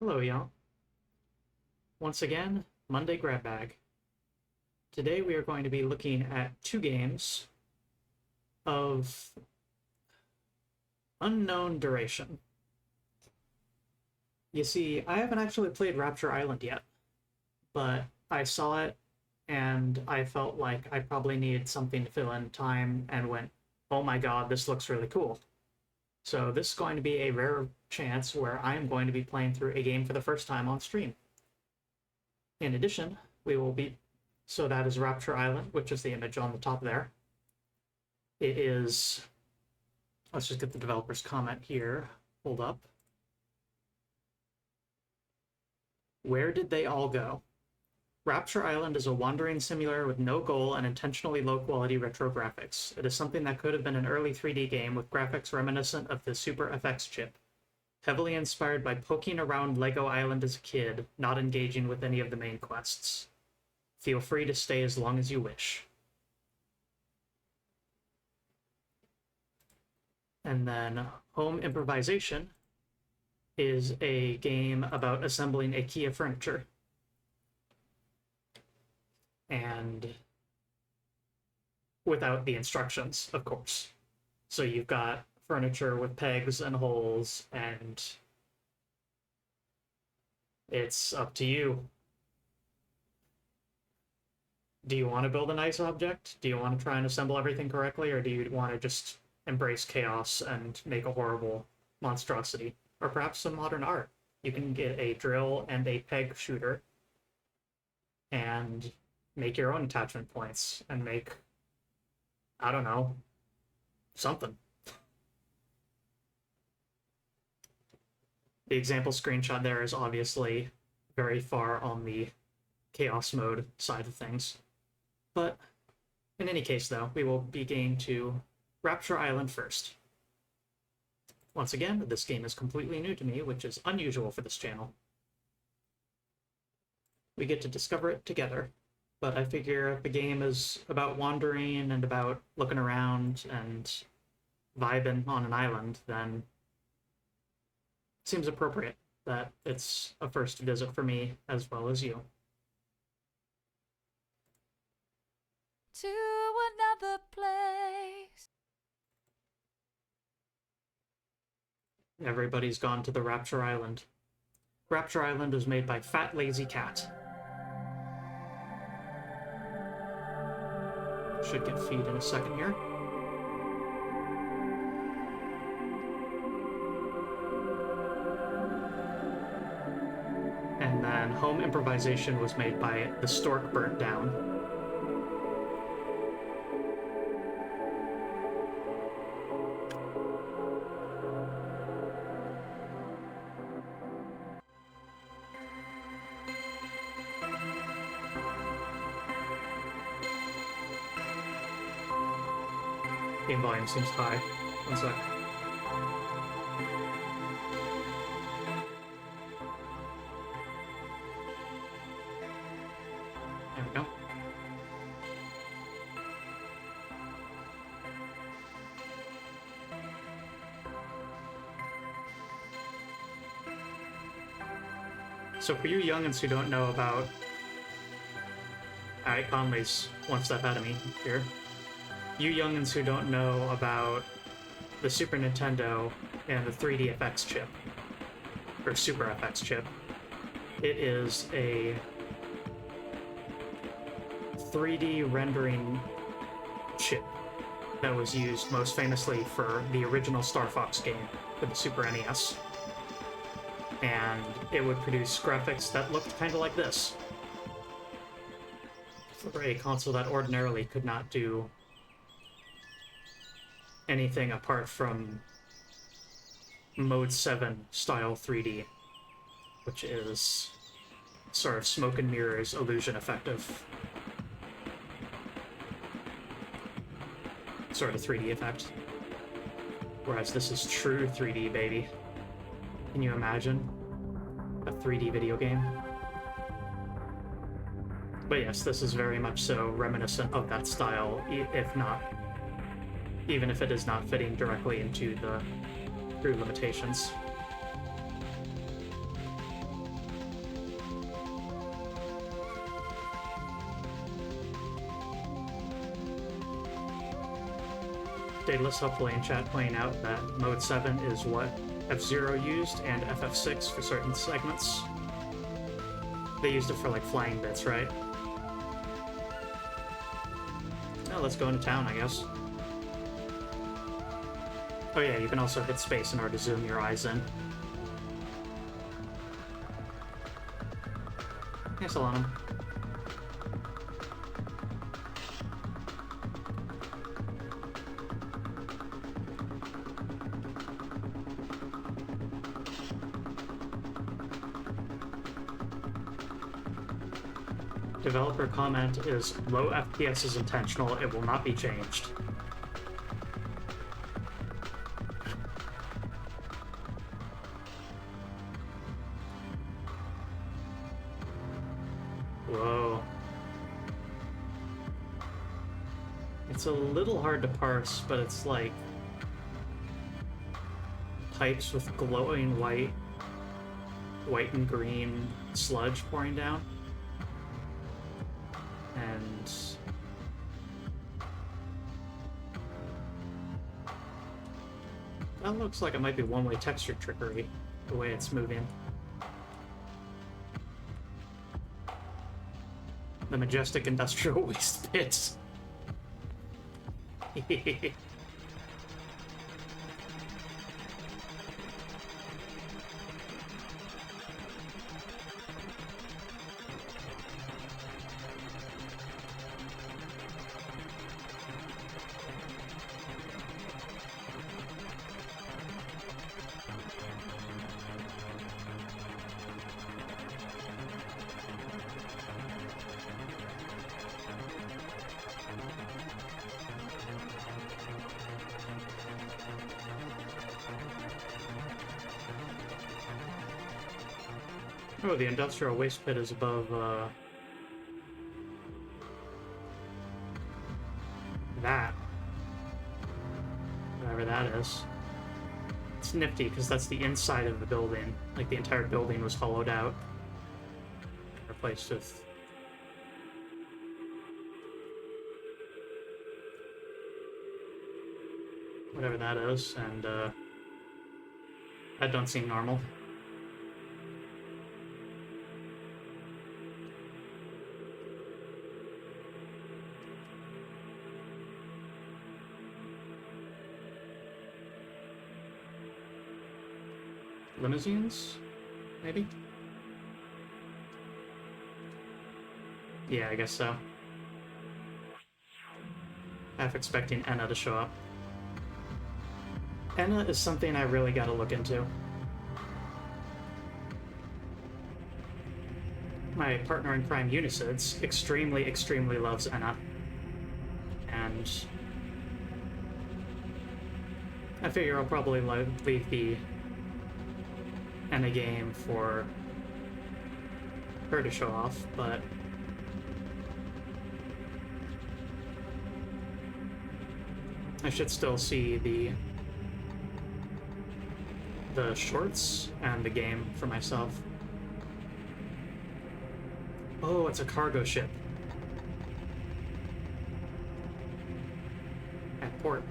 Hello, y'all. Once again, Monday Grab Bag. Today we are going to be looking at two games of unknown duration. You see, I haven't actually played Rapture Island yet, but I saw it and I felt like I probably needed something to fill in time and went, oh my god, this looks really cool. So this is going to be a rare chance where I am going to be playing through a game for the first time on stream. In addition, so that is Rapture Island, which is the image on the top there. It is, let's just get the developer's comment here, hold up. Where did they all go? Rapture Island is a wandering simulator with no goal and intentionally low-quality retro graphics. It is something that could have been an early 3D game with graphics reminiscent of the Super FX chip. Heavily inspired by poking around Lego Island as a kid, not engaging with any of the main quests. Feel free to stay as long as you wish. And then Home Improvisation is a game about assembling IKEA furniture. And without the instructions, of course. So you've got furniture with pegs and holes, and it's up to you. Do you want to build a nice object? Do you want to try and assemble everything correctly, or do you want to just embrace chaos and make a horrible monstrosity? Or perhaps some modern art. You can get a drill and a peg shooter and make your own attachment points and make, I don't know, something. The example screenshot there is obviously very far on the chaos mode side of things. But in any case, though, we will be getting to Rapture Island first. Once again, this game is completely new to me, which is unusual for this channel. We get to discover it together, but I figure if the game is about wandering and about looking around and vibing on an island, then it seems appropriate that it's a first visit for me as well as you. To another place. Everybody's gone to the Rapture Island. Rapture Island was made by Fat Lazy Cat. Should get feed in a second here. And then Home Improvisation was made by The Stork Burnt Down. Game volume seems high. One sec. There we go. So for you youngins who don't know about... Alright, Conley's one step ahead of me here. You youngins who don't know about the Super Nintendo and the 3D FX chip, or Super FX chip, it is a 3D rendering chip that was used most famously for the original Star Fox game for the Super NES. And it would produce graphics that looked kind of like this. For a console that ordinarily could not do anything apart from Mode 7 style 3D, which is sort of smoke and mirrors illusion effective. Sort of 3D effect. Whereas this is true 3D, baby. Can you imagine a 3D video game? But yes, this is very much so reminiscent of that style, if not, even if it is not fitting directly into the crew limitations. Daedalus hopefully in chat pointing out that Mode 7 is what F-Zero used and FF6 for certain segments. They used it for like flying bits, right? Oh, let's go into town, I guess. Oh yeah, you can also hit space in order to zoom your eyes in. Hey, Solanum. Developer comment is low FPS is intentional, it will not be changed. Whoa. It's a little hard to parse, but it's like pipes with glowing white and green sludge pouring down. And that looks like it might be one-way texture trickery, the way it's moving. The majestic industrial waste pits. Oh, the industrial waste pit is above, that. Whatever that is. It's nifty, because that's the inside of the building. Like, the entire building was hollowed out. And replaced with... whatever that is, and, that don't seem normal. Limousines? Maybe? Yeah, I guess so. Half expecting Enna to show up. Enna is something I really gotta look into. My partner in crime, Unicids, extremely loves Enna. And I figure I'll probably leave the Enna game for her to show off, but I should still see the shorts and the game for myself. Oh, it's a cargo ship. At port.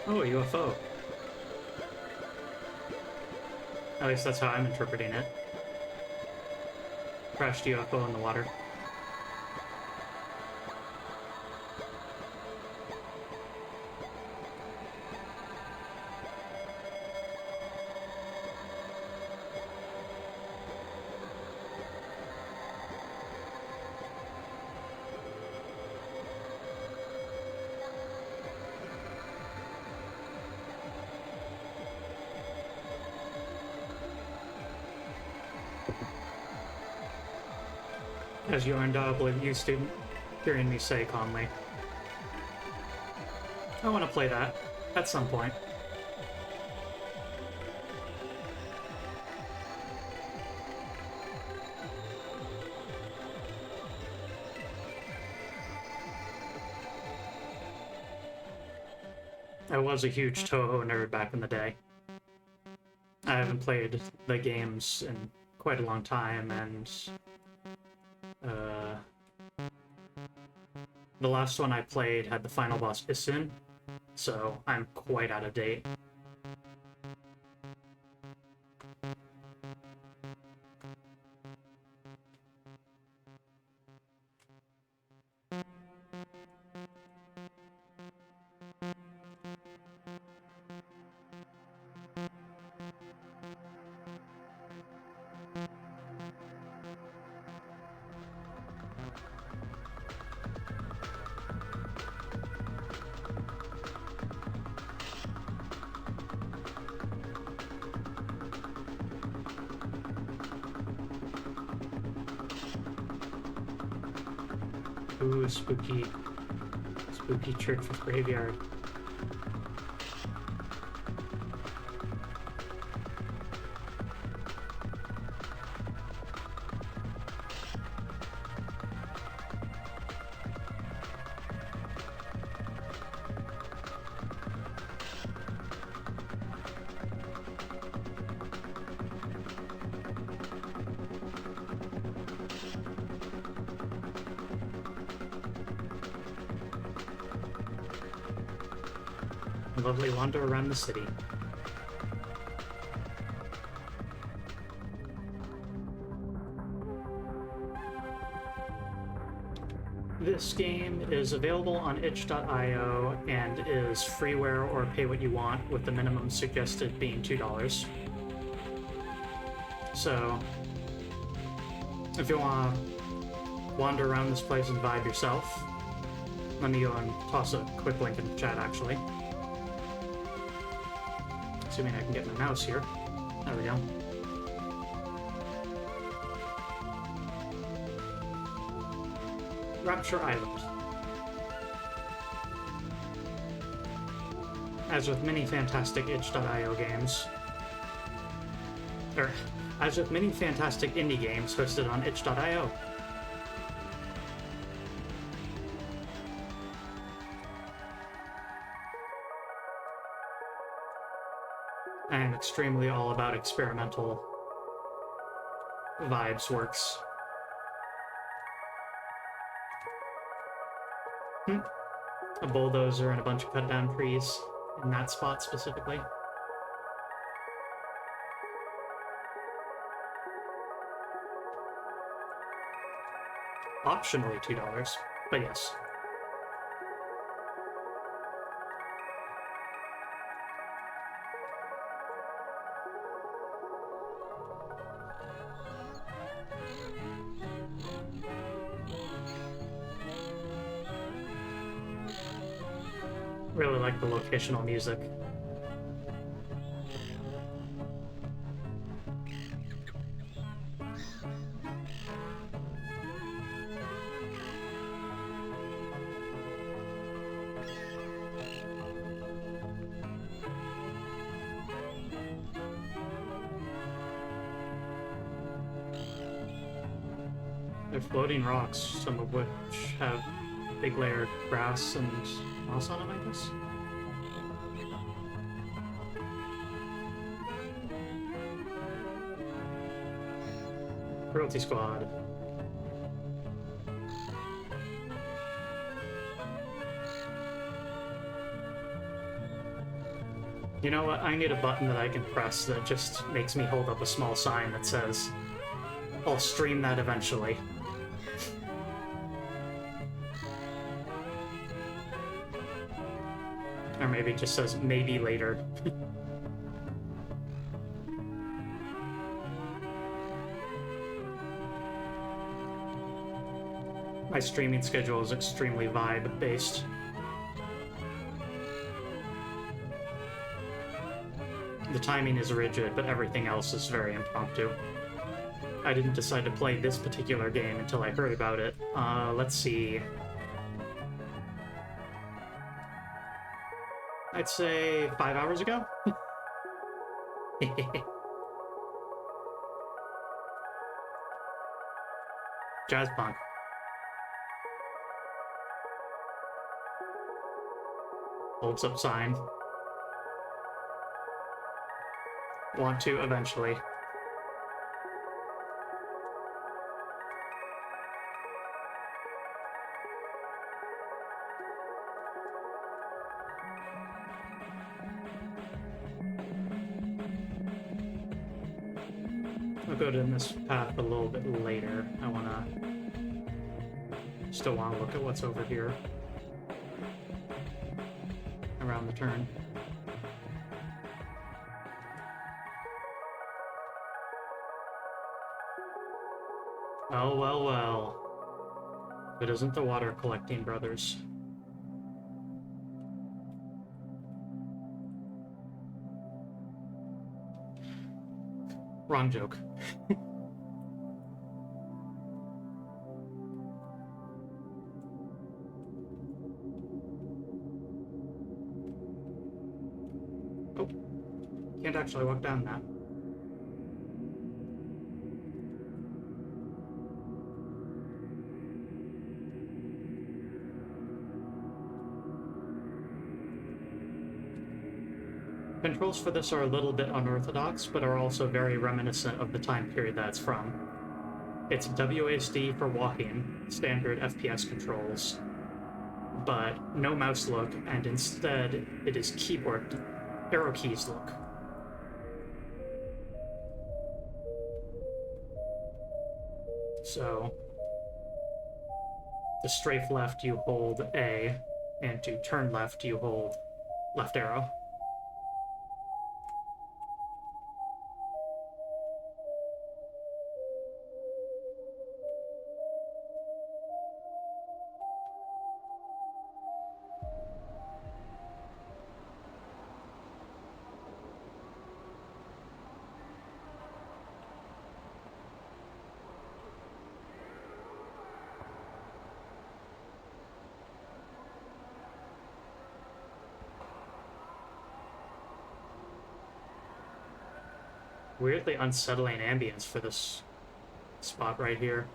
Oh, a UFO. At least that's how I'm interpreting it. Crashed UFO in the water. As you are undoubtedly you, student. hearing me say calmly. I want to play that at some point. I was a huge Toho nerd back in the day. I haven't played the games in quite a long time, and the last one I played had the final boss Isun, so I'm quite out of date. Ooh, spooky. Spooky church with graveyard. A lovely wander around the city. This game is available on itch.io and is freeware or pay what you want, with the minimum suggested being $2. So, if you want to wander around this place and vibe yourself, let me go and toss a quick link in the chat, actually. Assuming I can get my mouse here. There we go. Rapture Island. As with many fantastic itch.io games, as with many fantastic indie games hosted on itch.io. I am extremely all about experimental vibes works. A bulldozer and a bunch of cut down trees in that spot specifically. Optionally $2, but yes. Really like the locational music. They're floating rocks, some of which have big layer of grass and moss on them, I guess. Cruelty Squad. You know what? I need a button that I can press that just makes me hold up a small sign that says, I'll stream that eventually. Or maybe it just says, maybe later. My streaming schedule is extremely vibe-based. The timing is rigid, but everything else is very impromptu. I didn't decide to play this particular game until I heard about it. Let's see. I'd say 5 hours ago. Jazz punk. Holds up sign. Want to eventually. I'll go down this path a little bit later. Still wanna look at what's over here. Around the turn. Well, well, well. It isn't the water collecting brothers. Wrong joke. Oh, can't actually walk down that. Controls for this are a little bit unorthodox, but are also very reminiscent of the time period that it's from. It's WASD for walking, standard FPS controls, but no mouse look, and instead it is keyboard arrow keys look. So, to strafe left you hold A, and to turn left you hold left arrow. Weirdly unsettling ambience for this spot right here.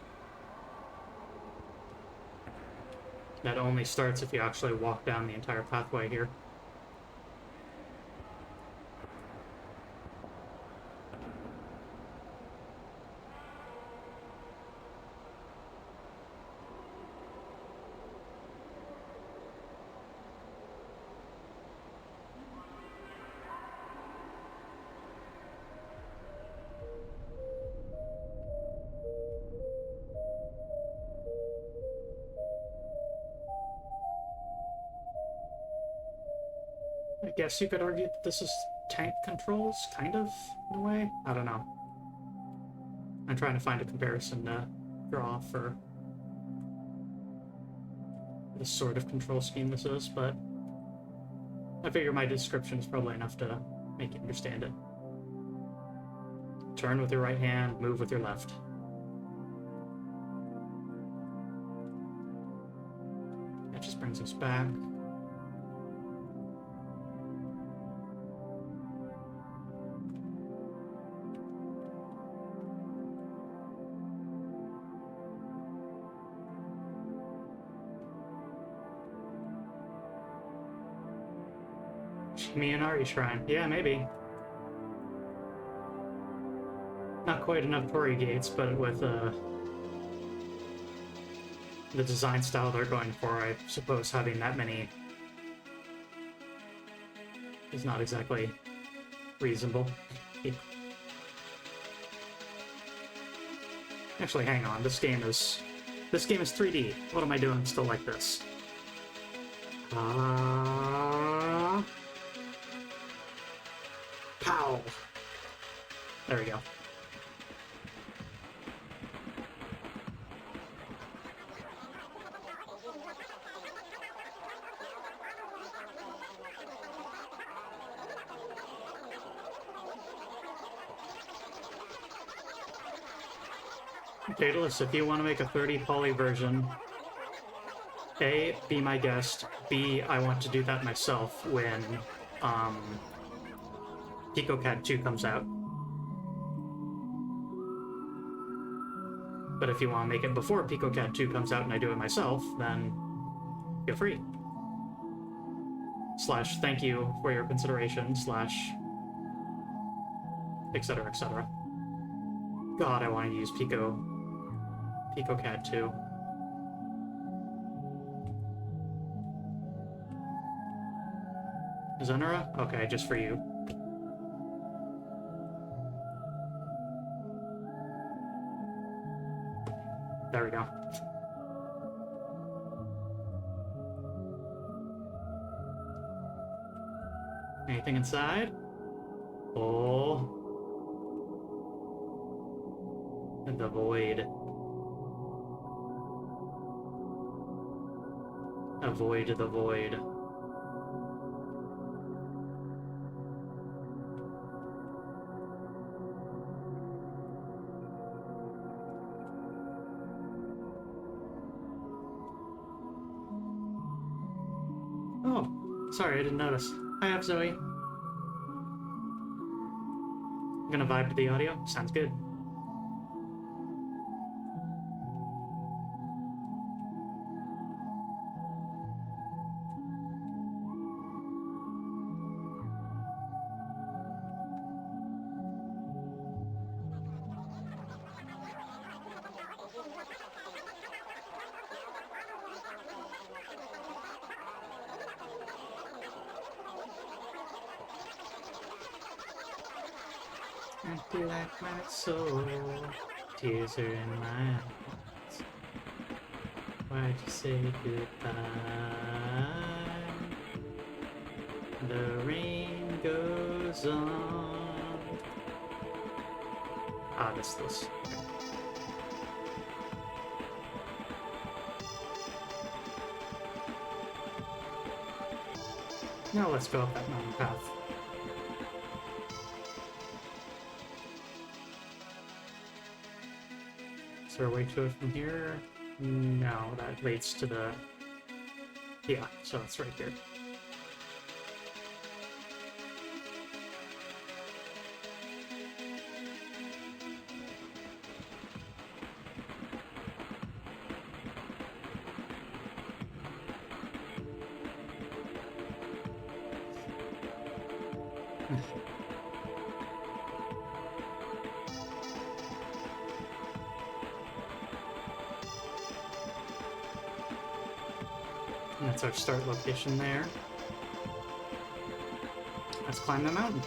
That only starts if you actually walk down the entire pathway here. I guess you could argue that this is tank controls, kind of, in a way? I don't know. I'm trying to find a comparison to draw for this sort of control scheme this is, but I figure my description is probably enough to make you understand it. Turn with your right hand, move with your left. That just brings us back. Miyonari Shrine. Yeah, maybe. Not quite enough Torii gates, but with the design style they're going for, I suppose having that many is not exactly reasonable. Actually, hang on. This game is 3D. What am I doing still like this? Pow! There we go. Daedalus, if you want to make a 30 poly version A, be my guest. B, I want to do that myself when PicoCAD 2 comes out. But if you want to make it before PicoCAD 2 comes out and I do it myself, then feel free. / thank you for your consideration / etc, etc. God, I want to use PicoCAD 2. Zenera? Okay, just for you. There we go. Anything inside? Oh. The void. Avoid the void. Oh, sorry, I didn't notice. Hi, up, Zoe. I'm gonna vibe to the audio. Sounds good. I feel like my soul, tears are in my eyes. Why'd you say goodbye? The rain goes on. Ah, this. Now let's go up that mountain path. Is there a way to it from here? No, that leads to the... Yeah, so it's right here. That's our start location there. Let's climb the mountain.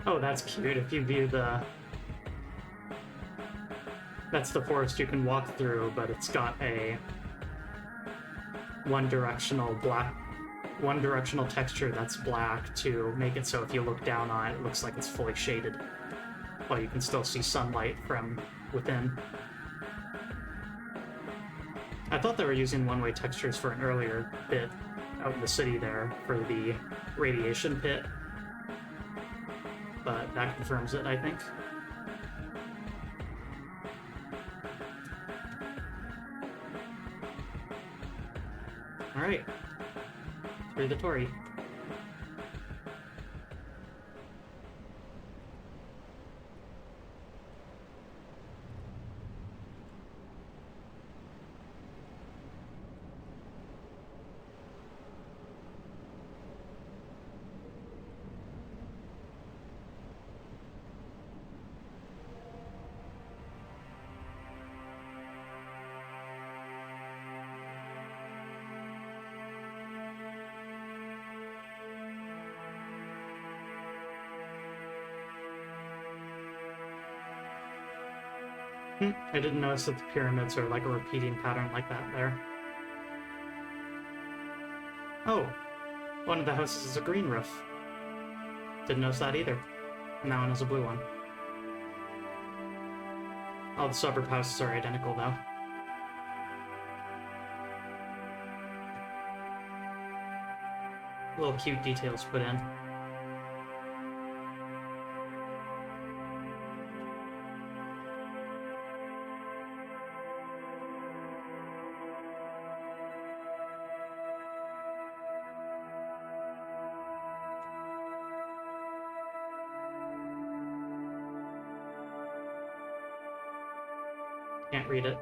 Oh, that's cute. If you view the... That's the forest you can walk through, but it's got a one-directional texture that's black to make it so if you look down on it, it looks like it's fully shaded, while you can still see sunlight from within. I thought they were using one-way textures for an earlier bit out in the city there for the radiation pit, but that confirms it, I think. Alright. Through the Torii. I didn't notice that the pyramids are like a repeating pattern like that there. Oh, one of the houses is a green roof. Didn't notice that either. And that one is a blue one. All the suburb houses are identical though. Little cute details put in. Can't read it.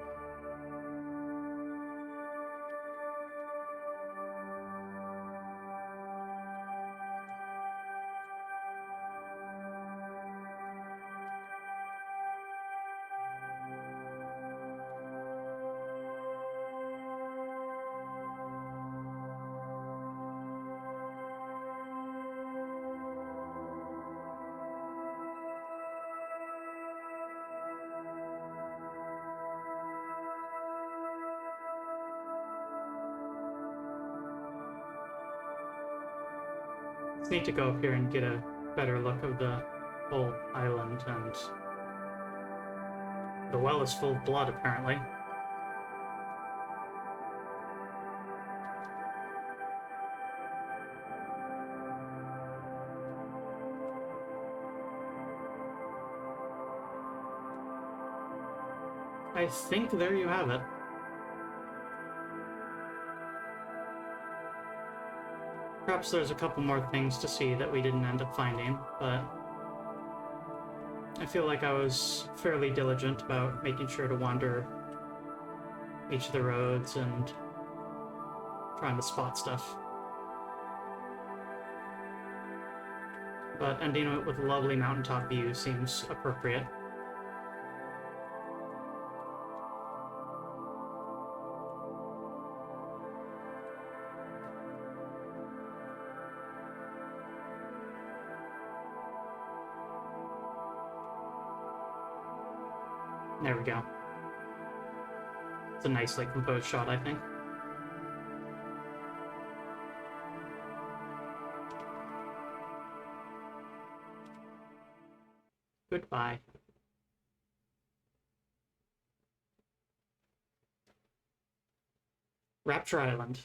It's neat to go up here and get a better look of the whole island, and the well is full of blood, apparently. I think there you have it. Perhaps there's a couple more things to see that we didn't end up finding, but I feel like I was fairly diligent about making sure to wander each of the roads and trying to spot stuff. But ending it with a lovely mountaintop view seems appropriate. There we go. It's a nicely composed shot, I think. Goodbye. Rapture Island.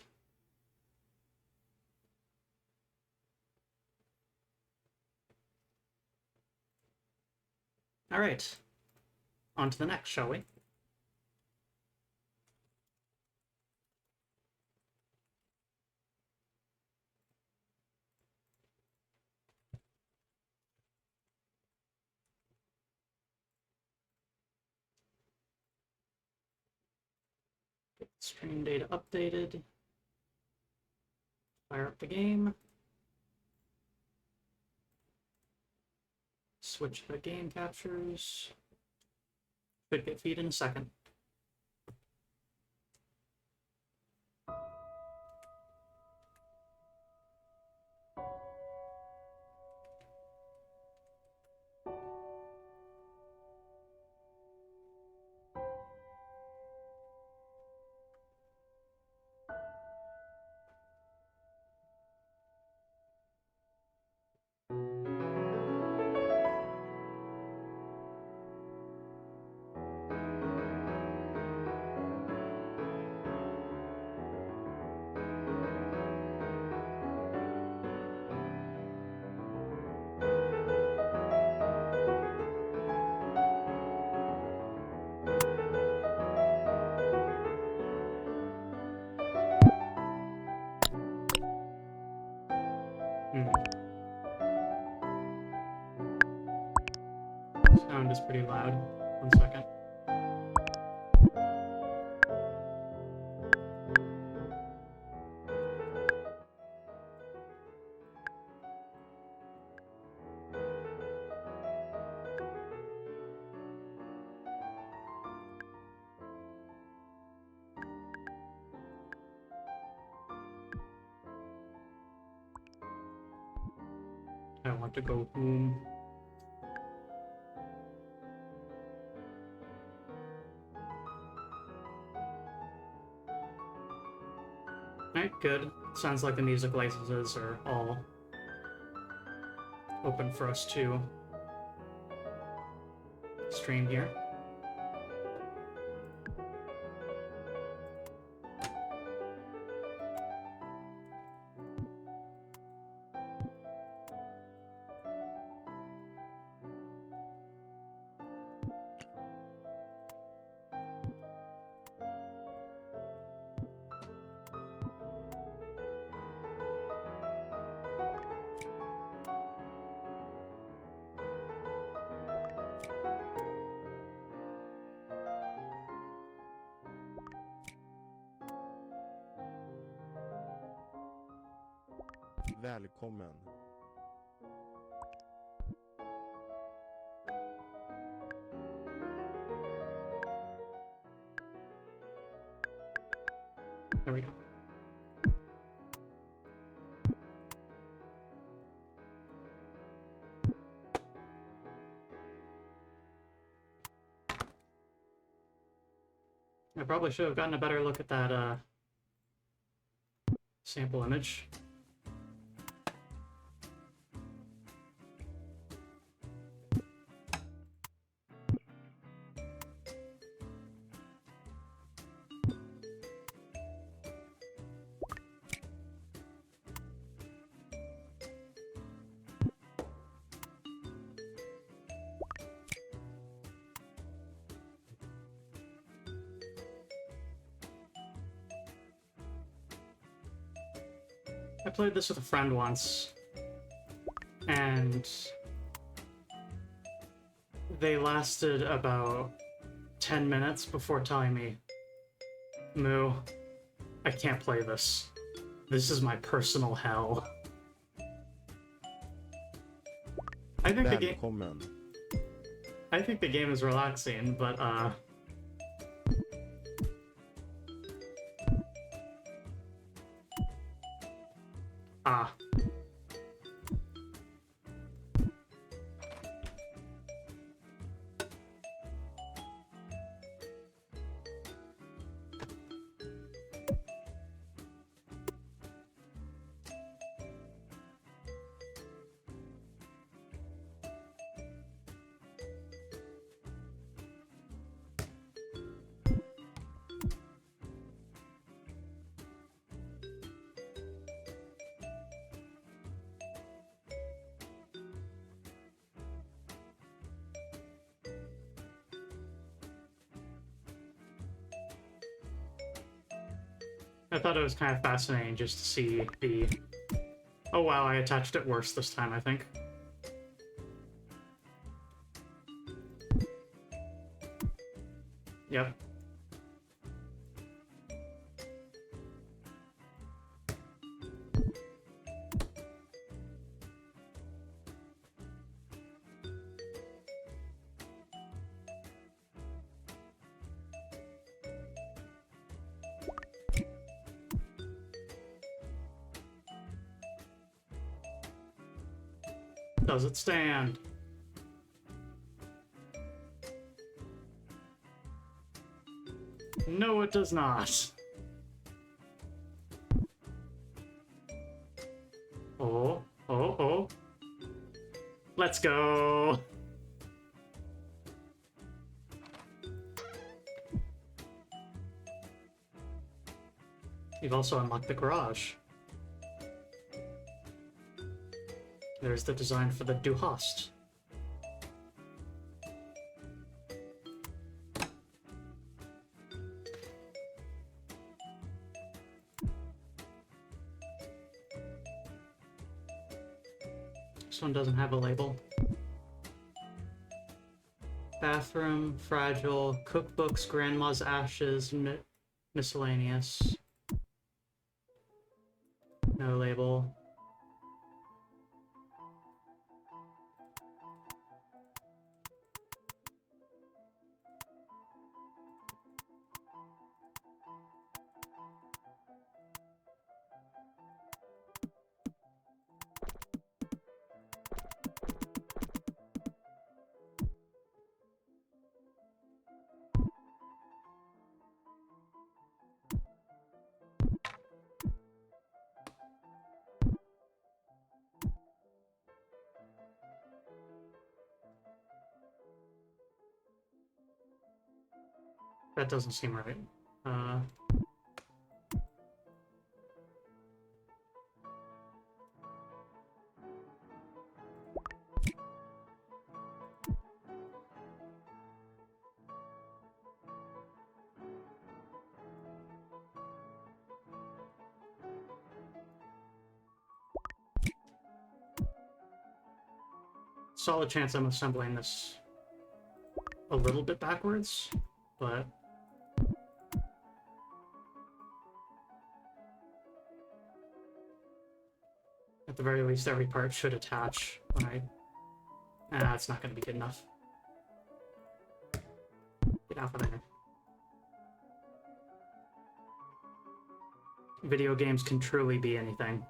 All right. On to the next, shall we? Get the stream data updated. Fire up the game. Switch the game captures. Should get feed in a second. Sound is pretty loud. 1 second. I want to go home. Alright, good. Sounds like the music licenses are all open for us to stream here. Välkommen. There we go. I probably should have gotten a better look at that sample image. I played this with a friend once, and they lasted about 10 minutes before telling me, Moo, I can't play this. This is my personal hell. I think Välkommen. the game is relaxing, but I thought it was kind of fascinating just to see the... Oh wow, I attached it worse this time, I think. Yep. Does it stand? No, it does not. Oh, oh, oh. Let's go. You've also unlocked the garage. There's the design for the Du Hast. This one doesn't have a label. Bathroom, fragile, cookbooks, grandma's ashes, miscellaneous. No label. That doesn't seem right. Solid chance I'm assembling this a little bit backwards, but at the very least, every part should attach when I... it's not going to be good enough. Get out of there. Video games can truly be anything.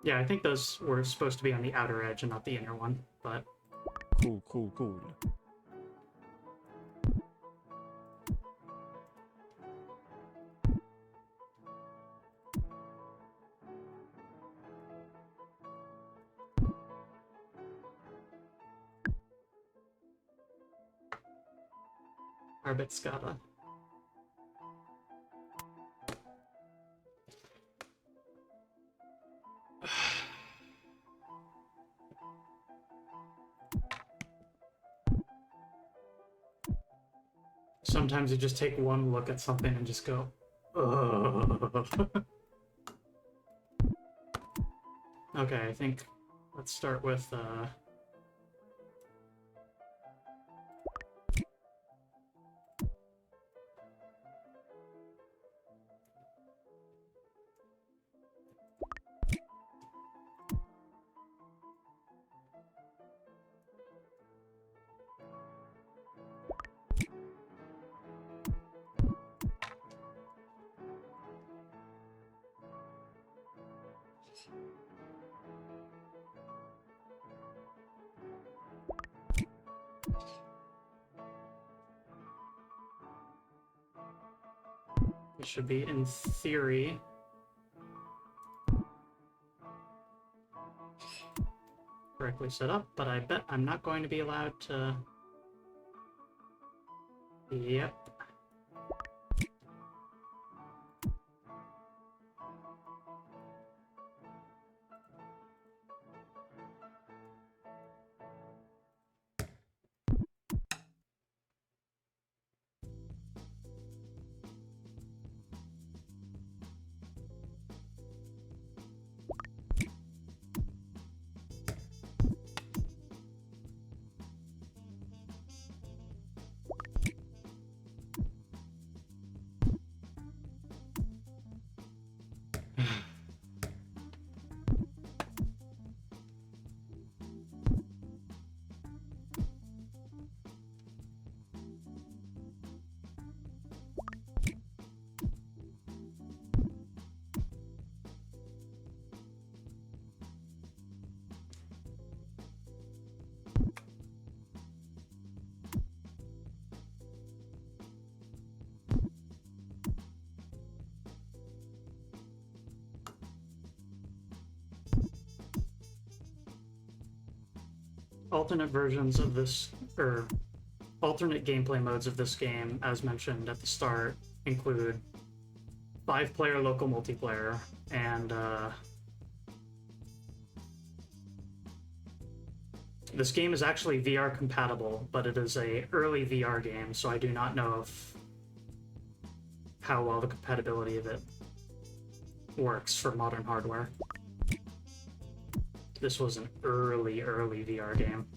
Yeah, I think those were supposed to be on the outer edge and not the inner one, but... Cool, cool, cool. Arbitskada. Sometimes you just take one look at something and just go, ugh. Okay, I think let's start with it should be, in theory, correctly set up, but I bet I'm not going to be allowed to... Yep. Alternate versions of this, or alternate gameplay modes of this game, as mentioned at the start, include 5-player local multiplayer, and this game is actually VR compatible, but it is a early VR game, so I do not know how well the compatibility of it works for modern hardware. This was an early VR game.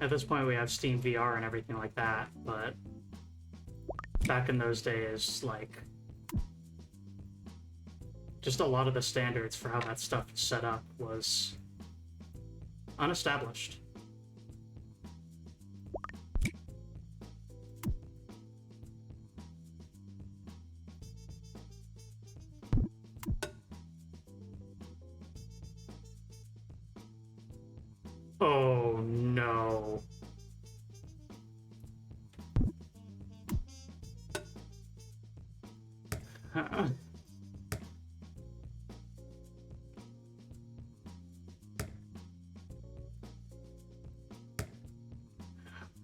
At this point, we have Steam VR and everything like that, but back in those days, like, just a lot of the standards for how that stuff is set up was unestablished.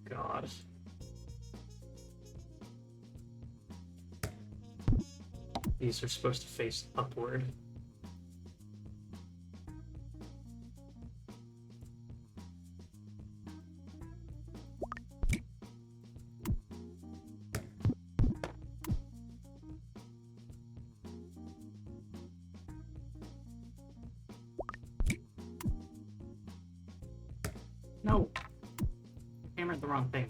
God. These are supposed to face upward. No! Hammered the wrong thing.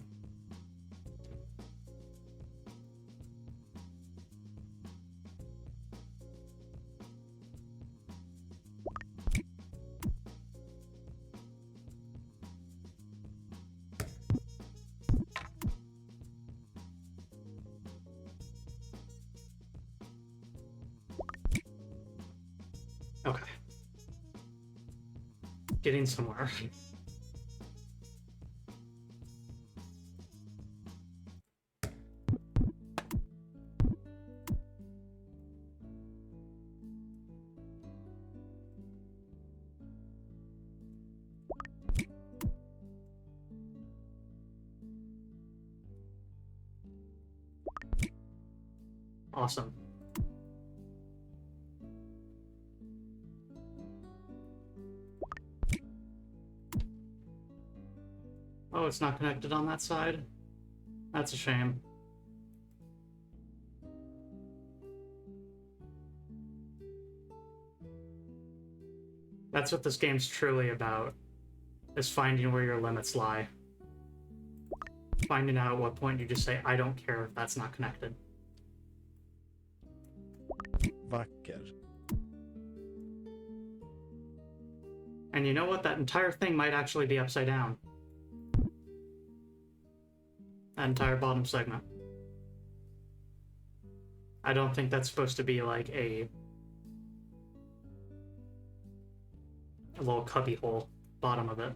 Okay. Getting somewhere. Awesome. Oh, it's not connected on that side? That's a shame. That's what this game's truly about, is finding where your limits lie. Finding out at what point you just say, I don't care if that's not connected. Vacker. And you know what? That entire thing might actually be upside down. That entire bottom segment. I don't think that's supposed to be like a little cubby hole bottom of it.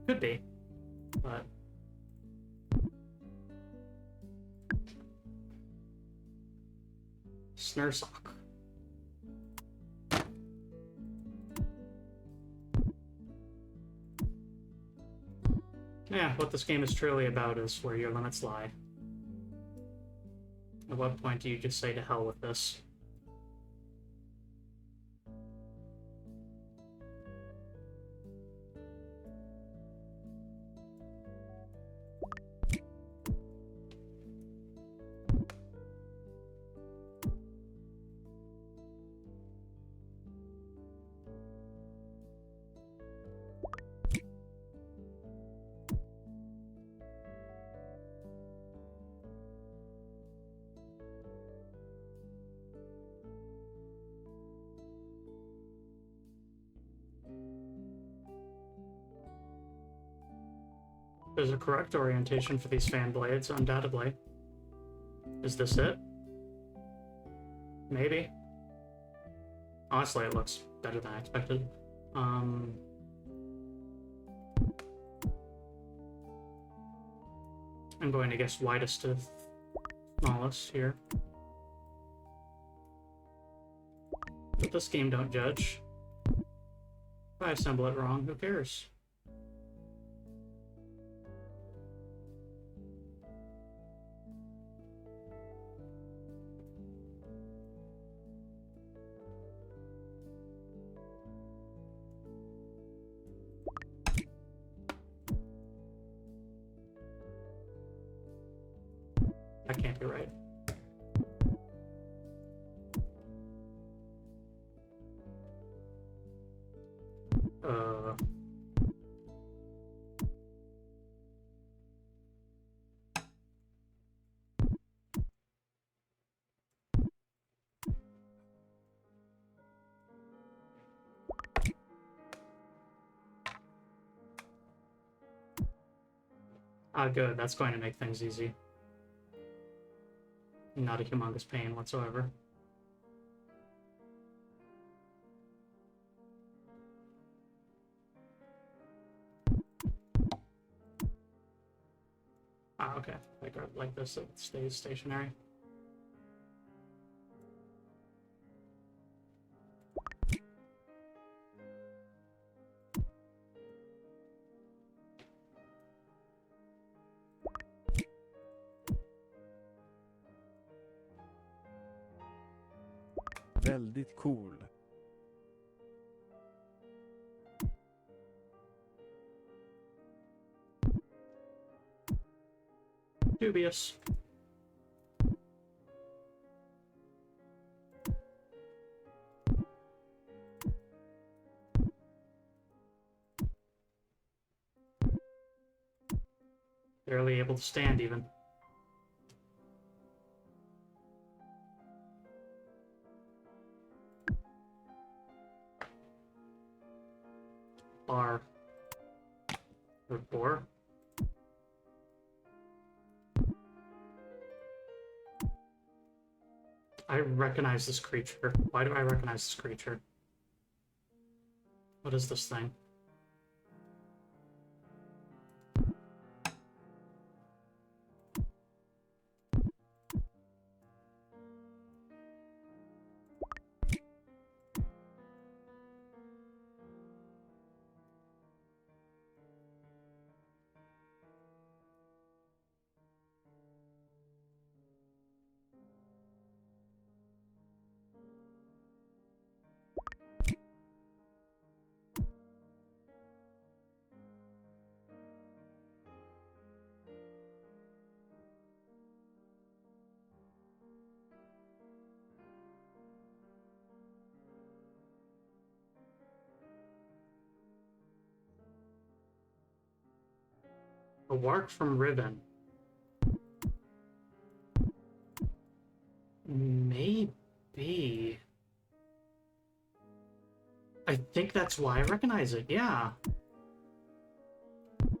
Could be, but snare sock. Yeah, what this game is truly about is where your limits lie. At what point do you just say to hell with this? There's a correct orientation for these fan blades, undoubtedly. Is this it? Maybe. Honestly, it looks better than I expected. I'm going to guess widest to smallest here. But this game don't judge. If I assemble it wrong, who cares? That can't be right. Good. That's going to make things easy. Not a humongous pain whatsoever. Okay. I grab it like this, it stays stationary. väldigt cool. Dubious. Barely able to stand even. Bar. Or boar. I recognize this creature. Why do I recognize this creature? What is this thing? A warg from Ribbon. Maybe. I think that's why I recognize it, yeah.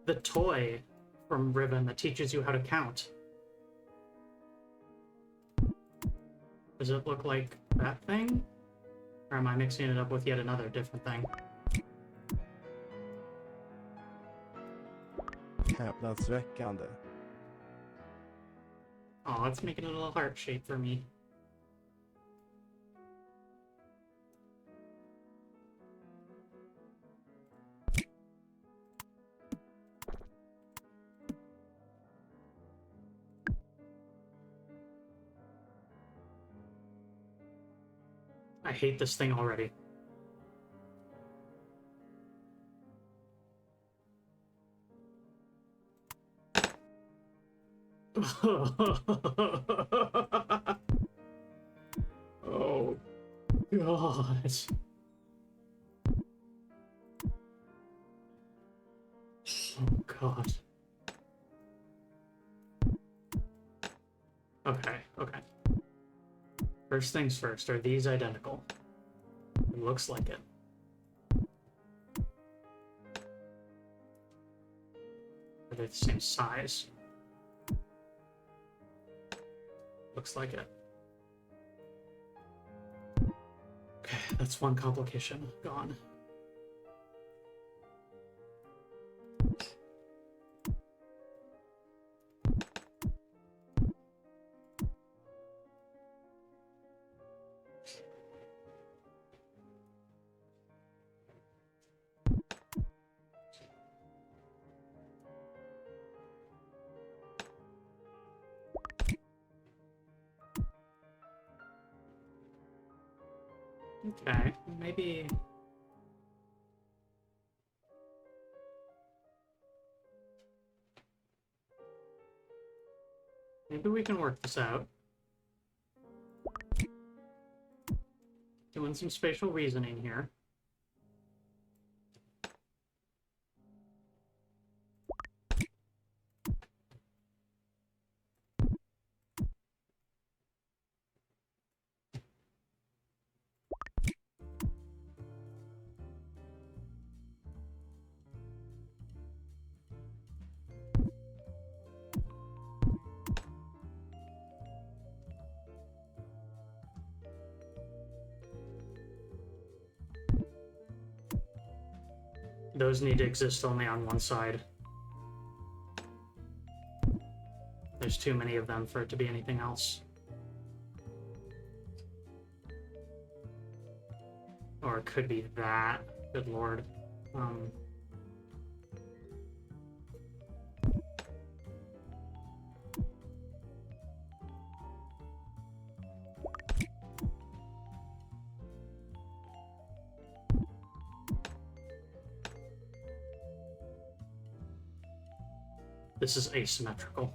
The toy from Ribbon that teaches you how to count. Does it look like that thing? Or am I mixing it up with yet another different thing? Häpnadsväckande. Oh, it's making a little heart shape for me. I hate this thing already. Oh, God. Oh, God. Okay, okay. First things first, are these identical? It looks like it. Are they the same size? Looks like it. Okay, that's one complication gone. Okay, maybe... Maybe we can work this out. Doing some spatial reasoning here. Those need to exist only on one side. There's too many of them for it to be anything else. Or it could be that. Good lord. This is asymmetrical.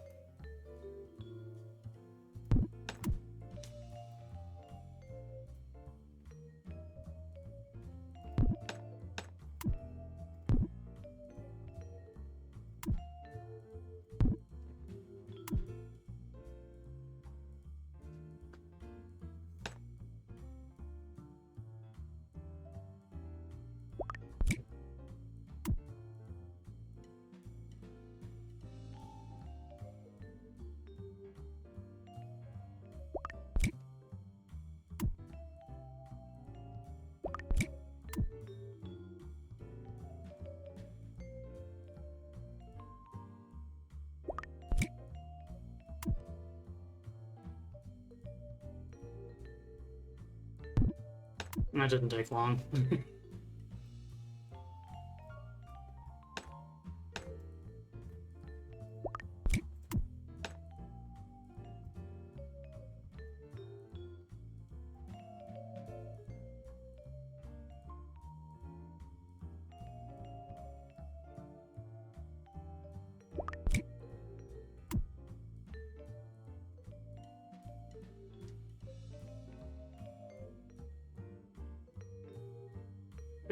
That didn't take long.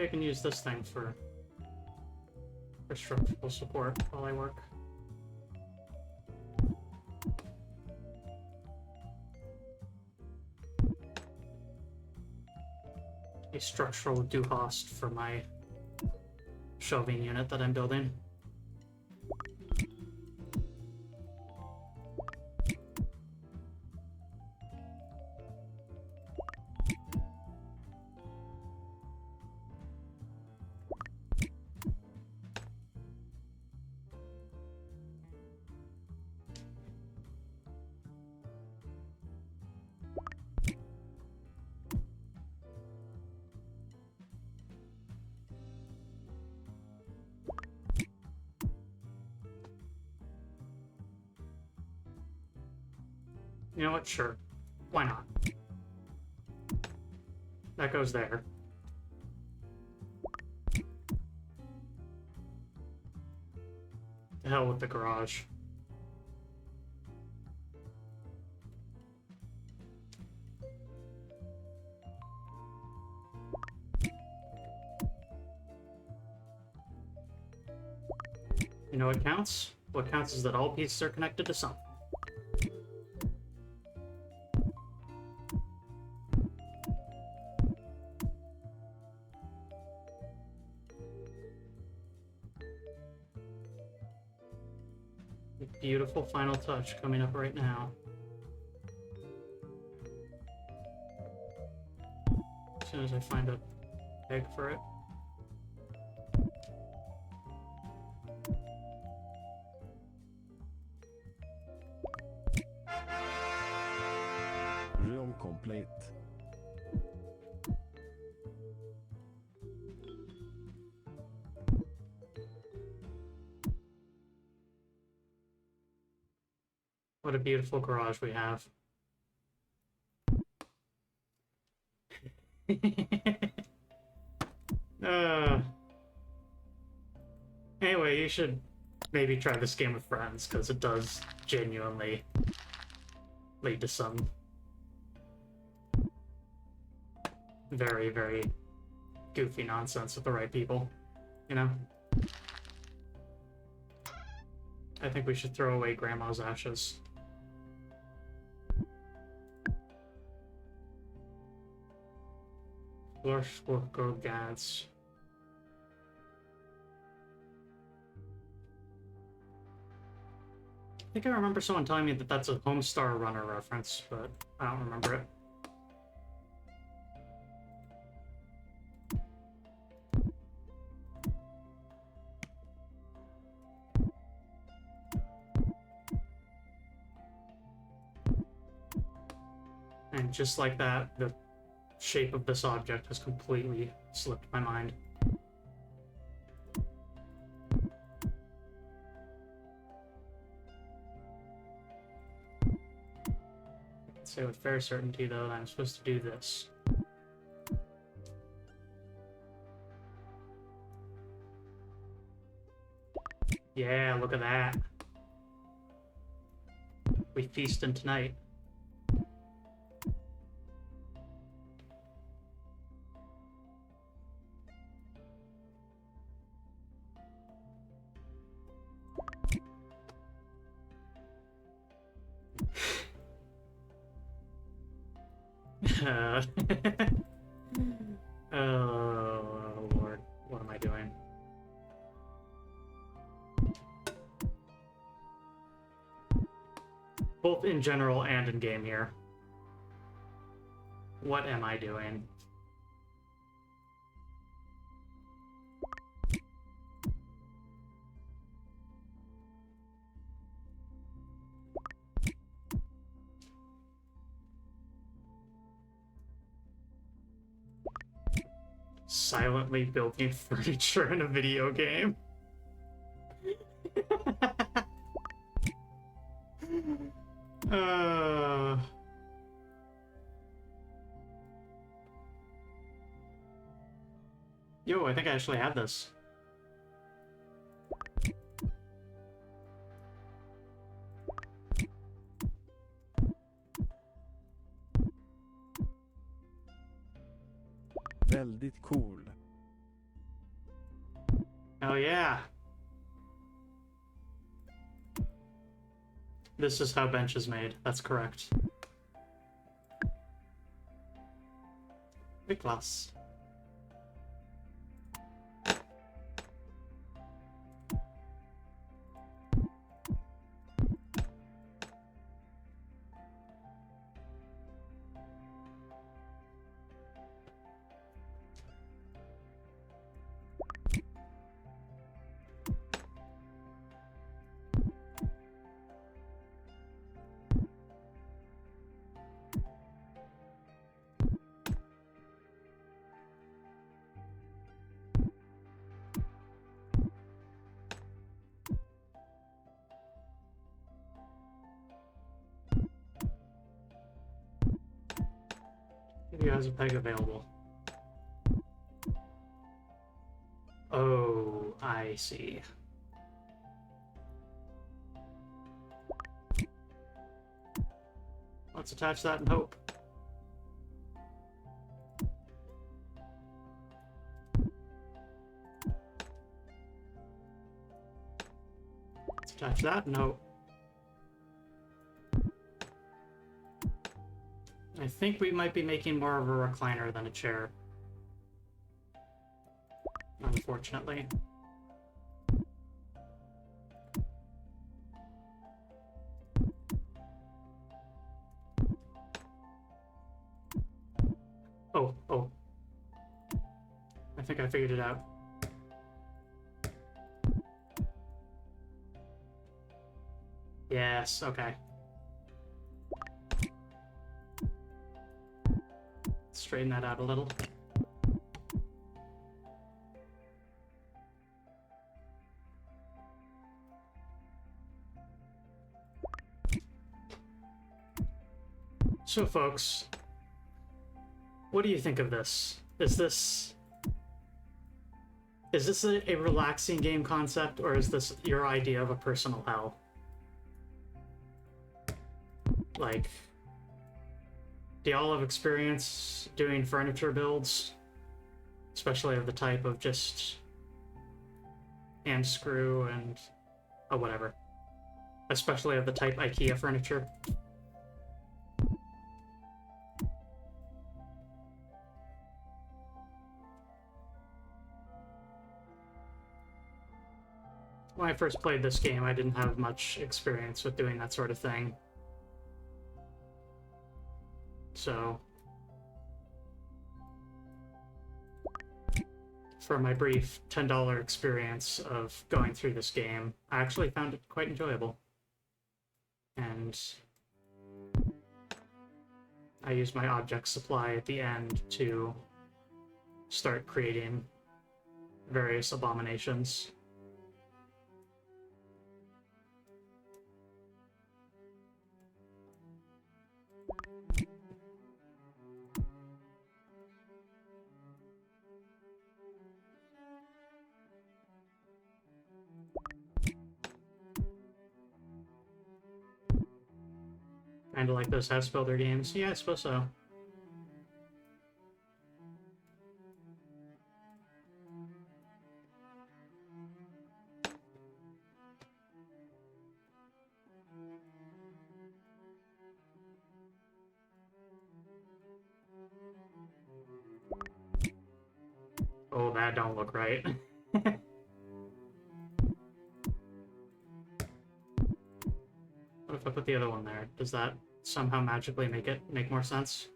I can use this thing for structural support while I work. A structural Duhast for my shelving unit that I'm building. You know what? Sure. Why not? That goes there. The hell with the garage. You know what counts? What counts is that all pieces are connected to something. Beautiful final touch coming up right now. As soon as I find a peg for it. Room complete. What a beautiful garage we have. Anyway, you should maybe try this game with friends, because it does genuinely lead to some very, very goofy nonsense with the right people, you know? I think we should throw away Grandma's ashes. Go Gads. I think I remember someone telling me that that's a Homestar Runner reference, but I don't remember it. And just like that, the shape of this object has completely slipped my mind. I can say with fair certainty, though, that I'm supposed to do this. Yeah, look at that. We feasting tonight. Uh, oh, Lord. What am I doing? Both in general and in game here. What am I doing? Silently building furniture in a video game. uh... Yo, I think I actually have this. Väldigt cool. Oh yeah. This is how bench is made. That's correct. Big class. Video has a peg available. Oh, I see. Let's attach that and hope. Let's attach that and hope. I think we might be making more of a recliner than a chair. Unfortunately. Oh. I think I figured it out. Yes, okay. Straighten that out a little. So folks, what do you think of this? Is this a relaxing game concept, or is this your idea of a personal hell? Like, do y'all have experience doing furniture builds? Especially of the type of just hand screw and whatever. Especially of the type IKEA furniture. When I first played this game, I didn't have much experience with doing that sort of thing. So, for my brief $10 experience of going through this game, I actually found it quite enjoyable. And I used my object supply at the end to start creating various abominations. Kinda like those house builder games. Yeah, I suppose so. Oh, that don't look right. What if I put the other one there? Does that somehow magically make more sense?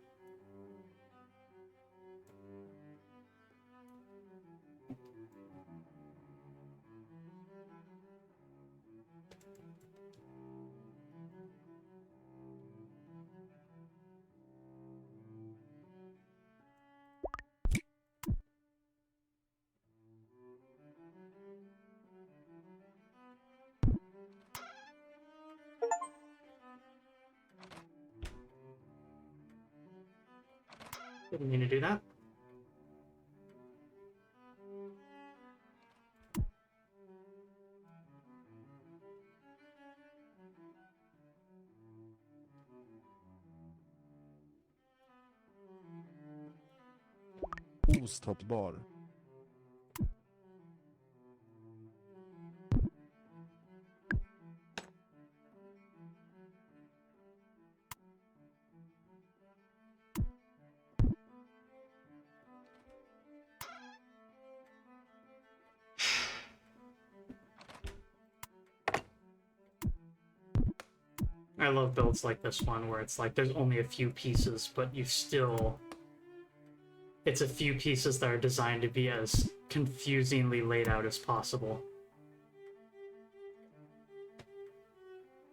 Didn't mean to do that. Ostoppbar. I love builds like this one where it's like there's only a few pieces, but you still... It's a few pieces that are designed to be as confusingly laid out as possible.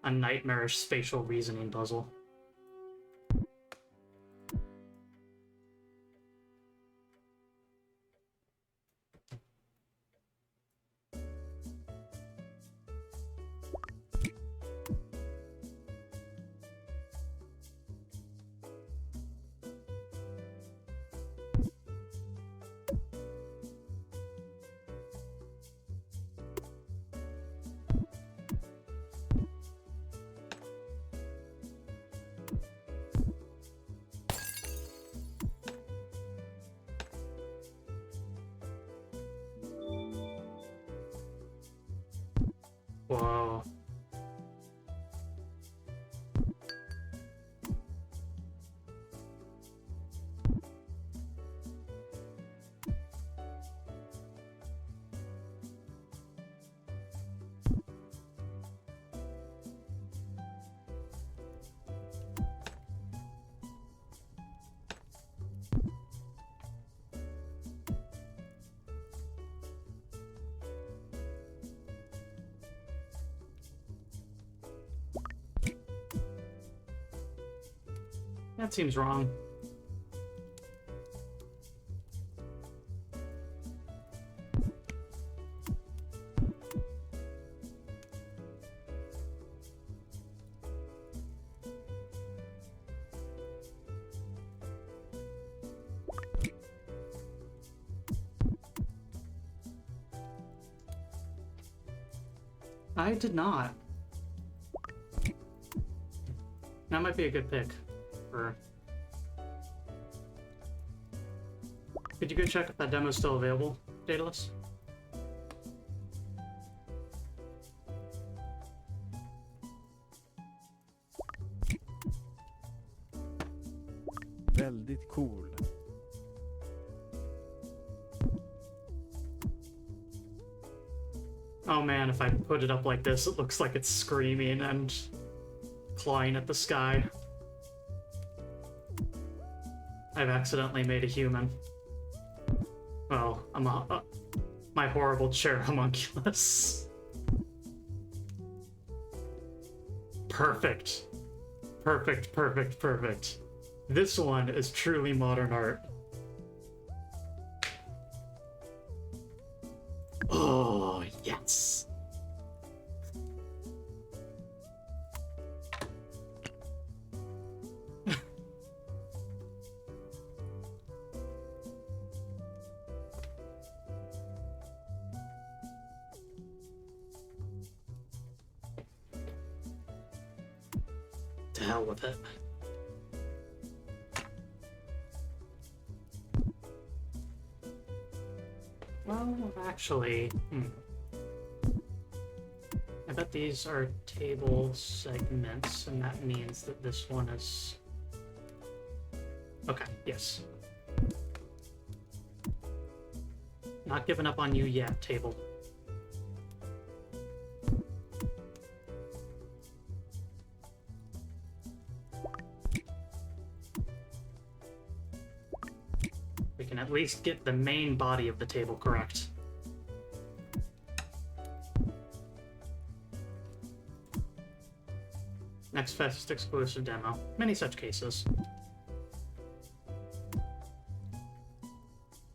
A nightmarish spatial reasoning puzzle. Whoa. That seems wrong. I did not. That might be a good pick for... Could you go check if that demo's still available, Daedalus? Väldigt cool. Oh man, if I put it up like this, it looks like it's screaming and clawing at the sky. I've accidentally made a human. Well, I'm my horrible chair homunculus. Perfect. Perfect, perfect, perfect. This one is truly modern art. Oh, yes. To hell with it. Well, actually, I bet these are table segments, and that means that this one is... Okay, yes. Not giving up on you yet, table. We can at least get the main body of the table correct. Next Fest exclusive demo. Many such cases.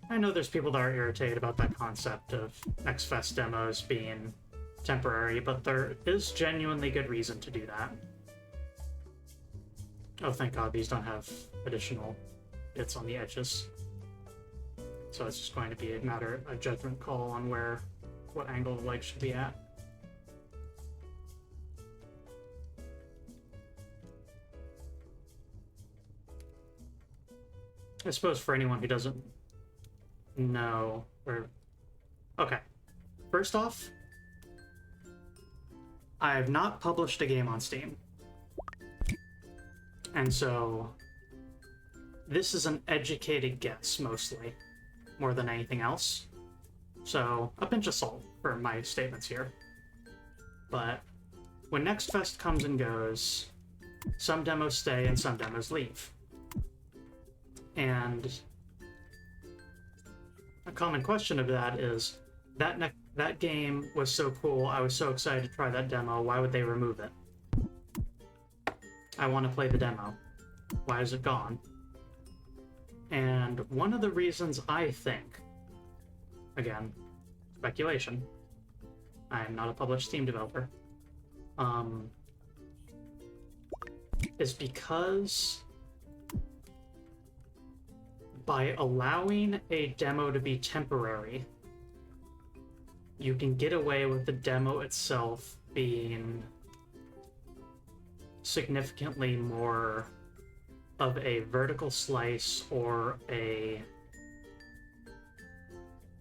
I know there's people that are irritated about that concept of Next Fest demos being temporary, but there is genuinely good reason to do that. Oh, thank God these don't have additional bits on the edges. So it's just going to be a matter of a judgment call on what angle the leg should be at. I suppose for anyone who doesn't know, okay. First off, I have not published a game on Steam. And so this is an educated guess, mostly, more than anything else. So a pinch of salt for my statements here. But when Next Fest comes and goes, some demos stay and some demos leave. And a common question of that is, that game was so cool, I was so excited to try that demo, why would they remove it? I want to play the demo. Why is it gone? And one of the reasons I think, again, speculation, I'm not a published Steam developer, is because by allowing a demo to be temporary, you can get away with the demo itself being significantly more of a vertical slice or a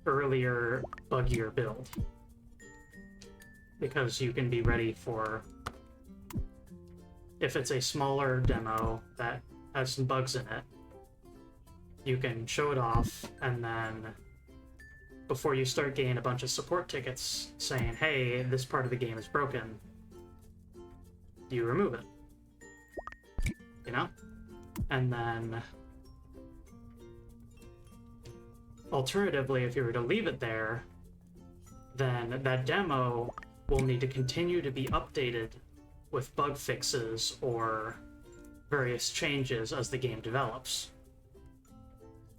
earlier, buggier build. Because you can be ready for, if it's a smaller demo that has some bugs in it, you can show it off, and then before you start getting a bunch of support tickets saying, hey, this part of the game is broken, you remove it. You know? And then alternatively, if you were to leave it there, then that demo will need to continue to be updated with bug fixes or various changes as the game develops.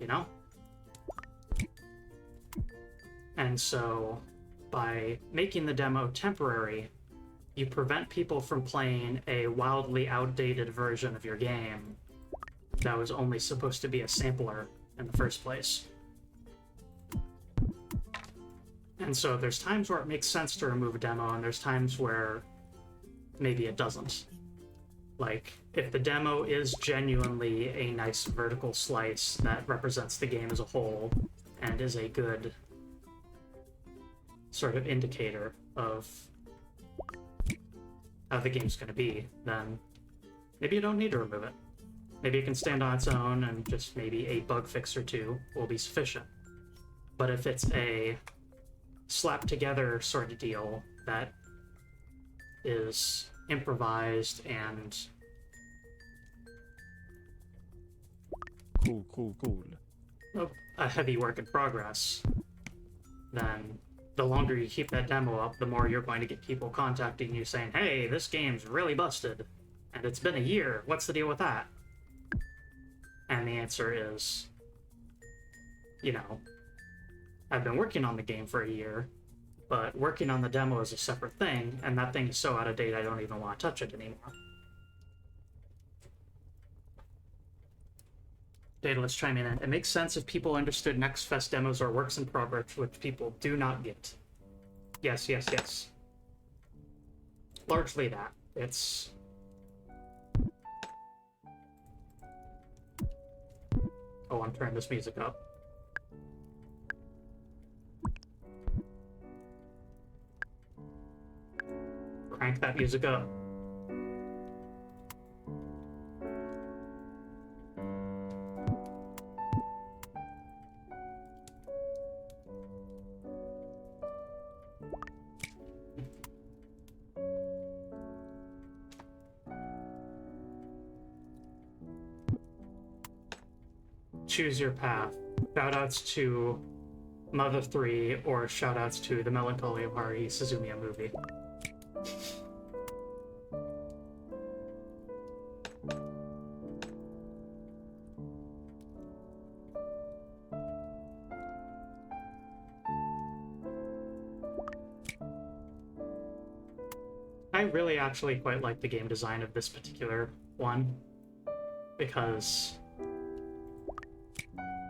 You know? And so, by making the demo temporary, you prevent people from playing a wildly outdated version of your game that was only supposed to be a sampler in the first place. And so there's times where it makes sense to remove a demo, and there's times where maybe it doesn't. Like, if the demo is genuinely a nice vertical slice that represents the game as a whole and is a good sort of indicator of how the game's going to be, then maybe you don't need to remove it. Maybe it can stand on its own, and just maybe a bug fix or two will be sufficient. But if it's a slap together sort of deal that is improvised and Cool. a heavy work in progress, then the longer you keep that demo up, the more you're going to get people contacting you saying, hey, this game's really busted, and it's been a year, what's the deal with that? And the answer is, you know, I've been working on the game for a year, but working on the demo is a separate thing, and that thing is so out of date I don't even want to touch it anymore. Data, let's chime in. It makes sense if people understood Next Fest demos are works in progress, which people do not get. Yes, yes, yes. Largely that. It's Oh, I'm turning this music up. Crank that music up. Choose your path. Shoutouts to Mother 3 or shoutouts to the Melancholy of Haruhi Suzumiya movie. I really actually quite like the game design of this particular one, because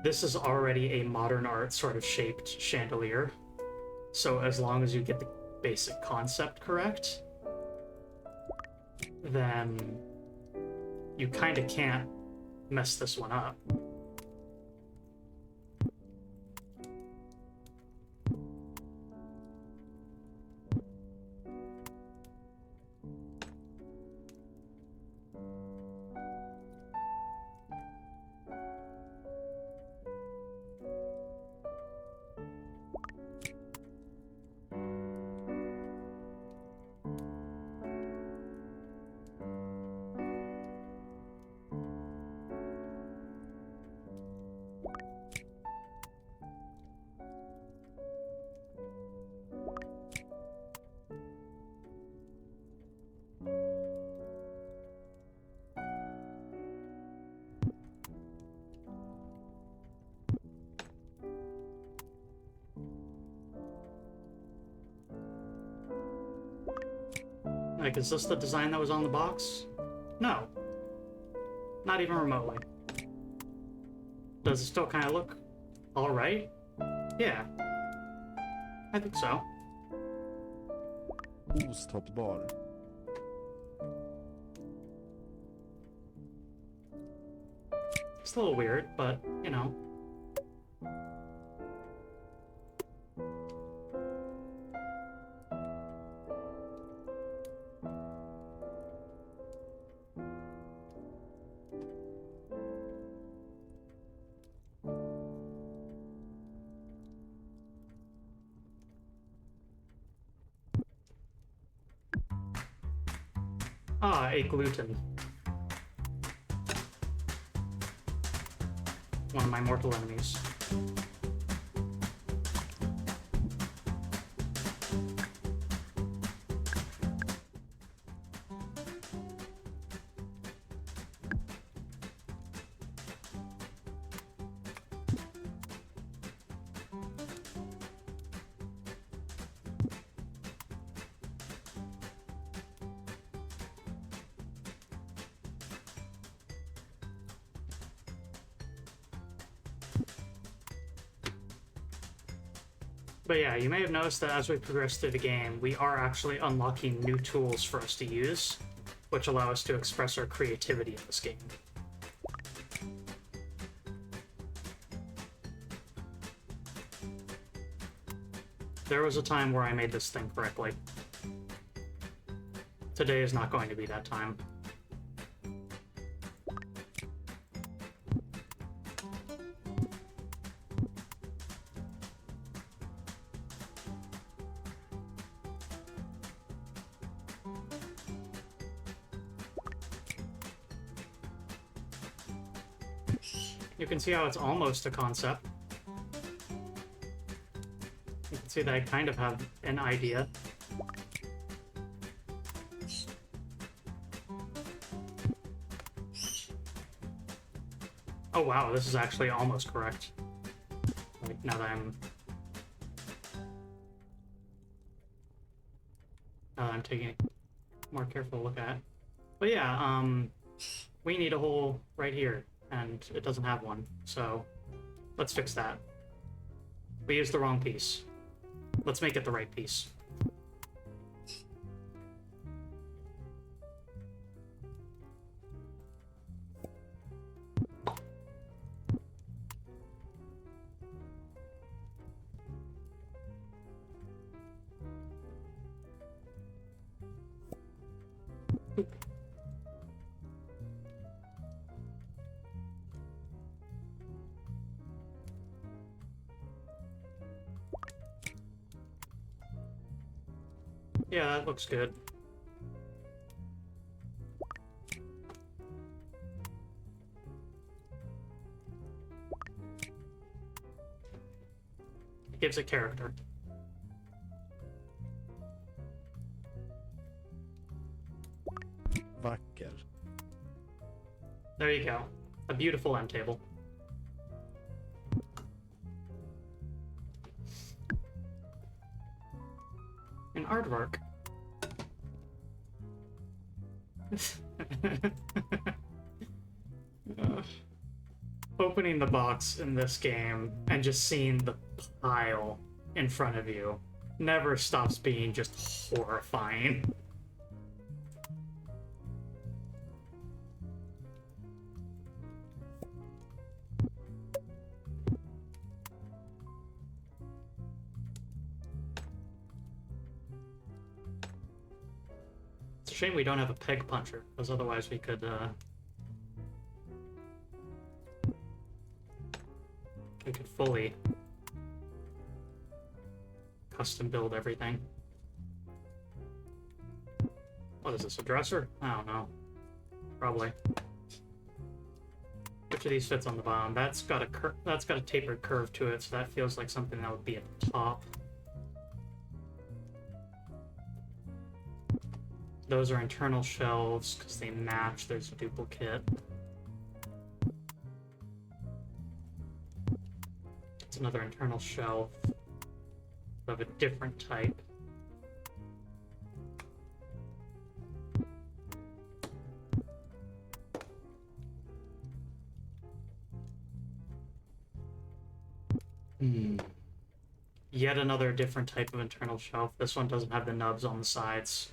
this is already a modern art sort of shaped chandelier. So as long as you get the basic concept correct, then you kind of can't mess this one up. Like, is this the design that was on the box? No. Not even remotely. Does it still kind of look alright? Yeah. I think so. Ostoppbar. It's a little weird, but, you know. Ah, a gluten. One of my mortal enemies. But yeah, you may have noticed that as we progress through the game, we are actually unlocking new tools for us to use, which allow us to express our creativity in this game. There was a time where I made this thing correctly. Today is not going to be that time. You can see how it's almost a concept. You can see that I kind of have an idea. Oh wow, this is actually almost correct. Like, now that I'm taking a more careful look at it. But yeah, we need a hole right here, and it doesn't have one, so let's fix that. We used the wrong piece. Let's make it the right piece. Yeah, that looks good. It gives it character. Vacker. There you go. A beautiful end table. An artwork. Ugh. Opening the box in this game and just seeing the pile in front of you never stops being just horrifying. It's a shame we don't have a peg puncher, because otherwise we could fully custom build everything. What is this, a dresser? I don't know. Probably. Which of these fits on the bottom? That's got a tapered curve to it, so that feels like something that would be at the top. Those are internal shelves because they match. There's a duplicate. It's another internal shelf of a different type. Yet another different type of internal shelf. This one doesn't have the nubs on the sides.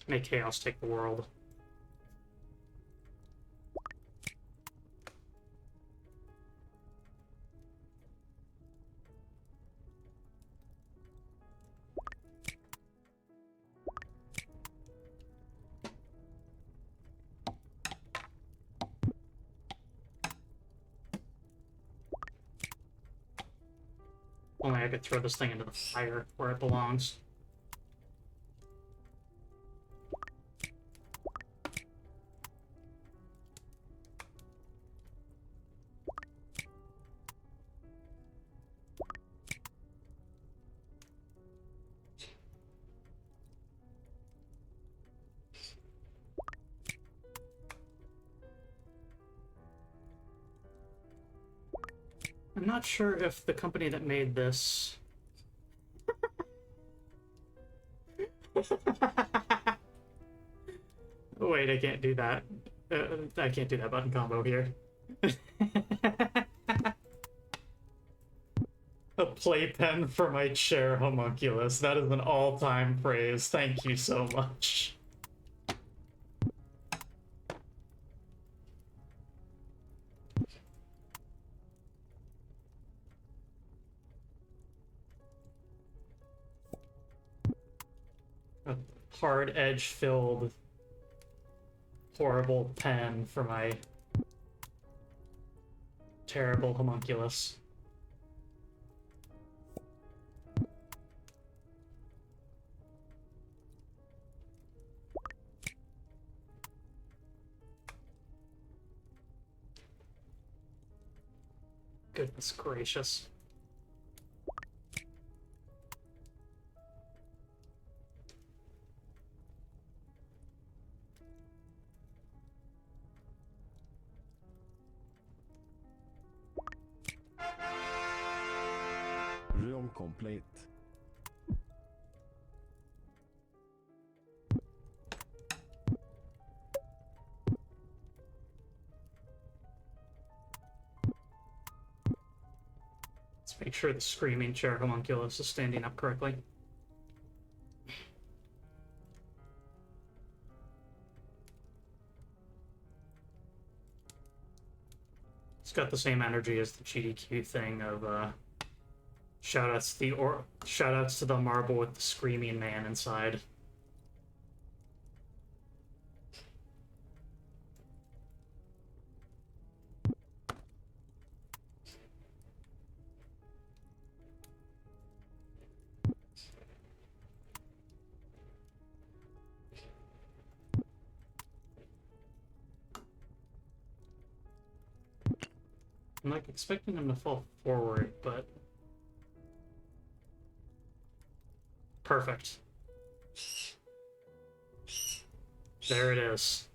May chaos take the world. Only I could throw this thing into the fire where it belongs. I'm not sure if the company that made this... Wait, I can't do that. I can't do that button combo here. A playpen for my chair homunculus. That is an all-time praise. Thank you so much. A hard edge-filled horrible pen for my terrible homunculus. Goodness gracious. Room complete. Let's make sure the screaming chair homunculus is standing up correctly. It's got the same energy as the GDQ thing of shoutouts to the marble with the screaming man inside. I'm like expecting him to fall forward, but perfect. There it is.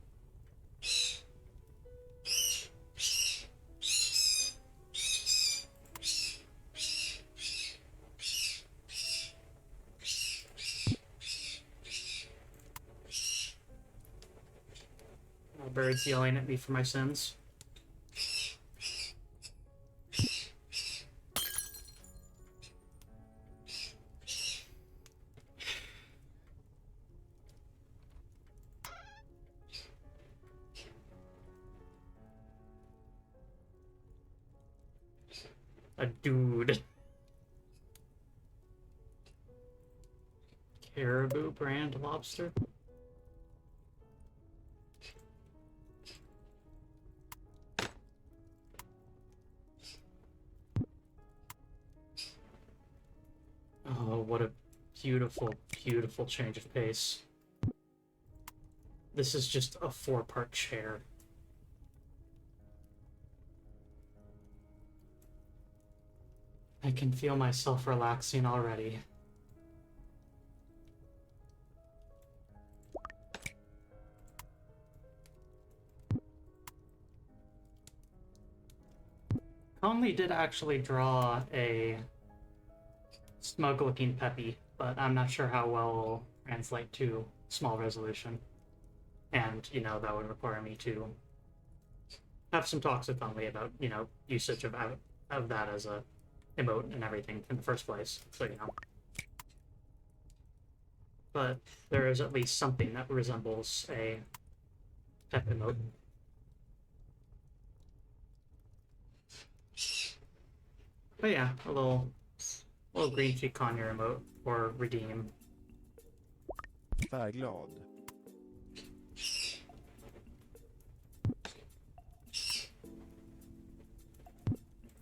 My bird's yelling at me for my sins. A dude. Caribou brand lobster? Oh, what a beautiful, beautiful change of pace. This is just a 4-part chair. I can feel myself relaxing already. Conley did actually draw a smug-looking Peppy, but I'm not sure how well it'll translate to small resolution. And, you know, that would require me to have some talks with Conley about, you know, usage of that as a emote and everything in the first place, so, you know. But there is at least something that resembles a Pep emote. But yeah, a little green cheek conure emote, or redeem. Färgglad.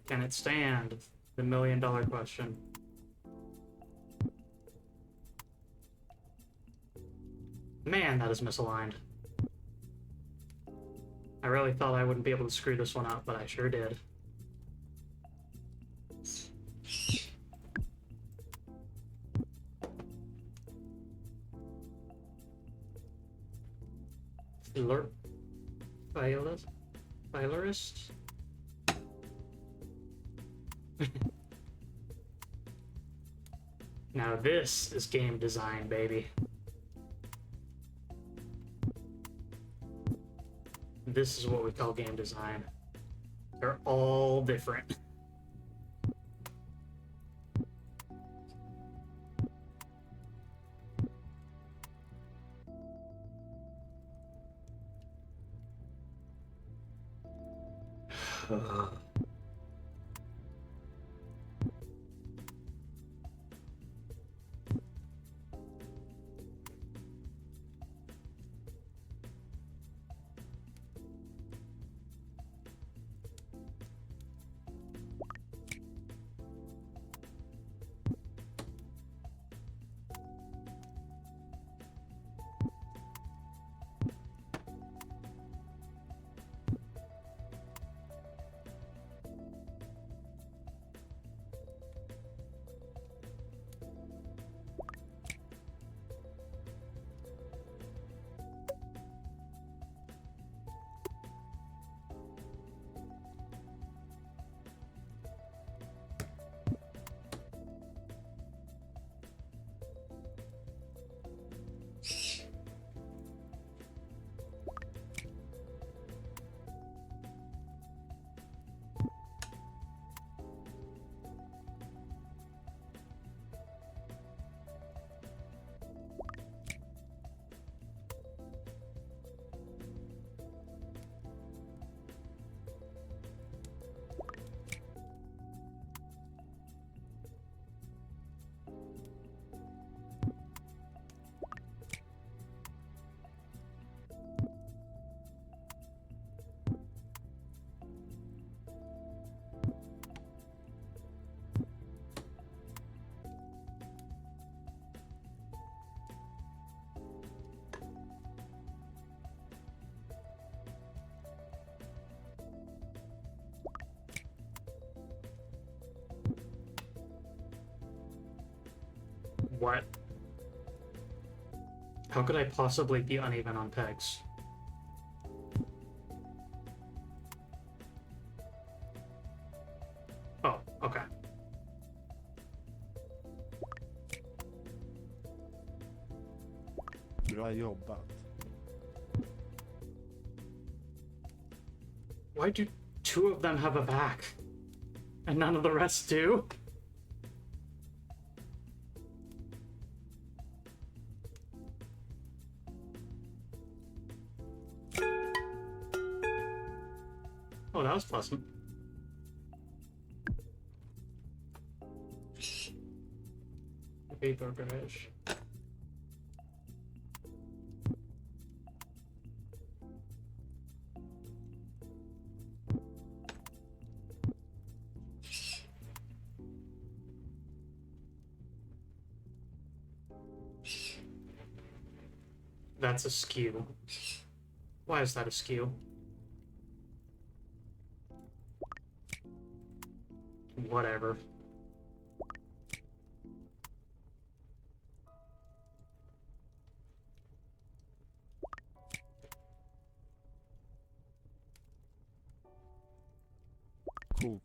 Can it stand? The $1,000,000 question. Man, that is misaligned. I really thought I wouldn't be able to screw this one up, but I sure did. Filerist? Now this is game design, baby. This is what we call game design. They're all different. What? How could I possibly be uneven on pegs? Oh, okay. Bra jobbat. Why do two of them have a back? And none of the rest do? Oh, that was pleasant. Burgerish. That's a skew. Why is that a skew? Whatever.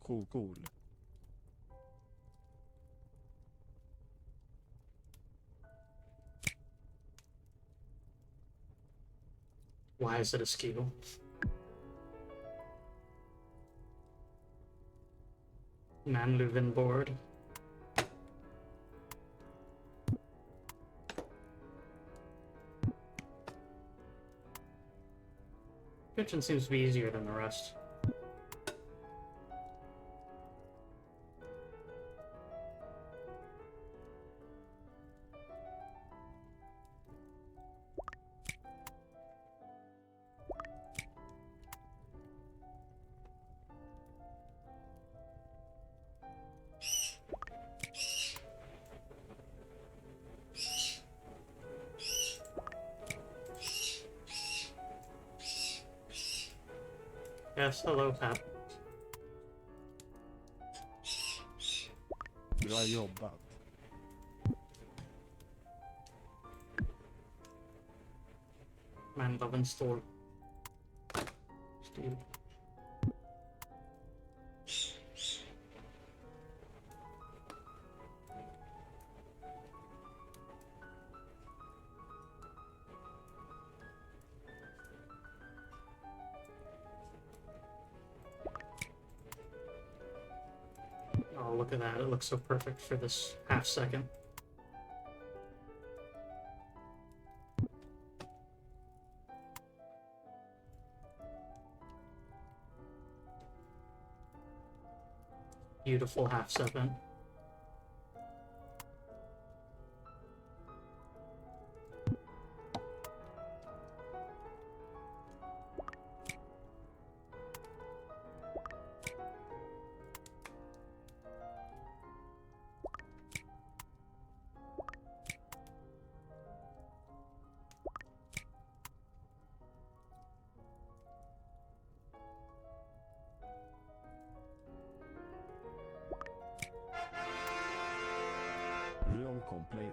Cool. Why is it a skew? Manluven board. Kitchen seems to be easier than the rest. Yes, hello, Pat. Bra jobbat. Manloven store. Steve. Oh, look at that. It looks so perfect for this half second. Beautiful half second. Room complete.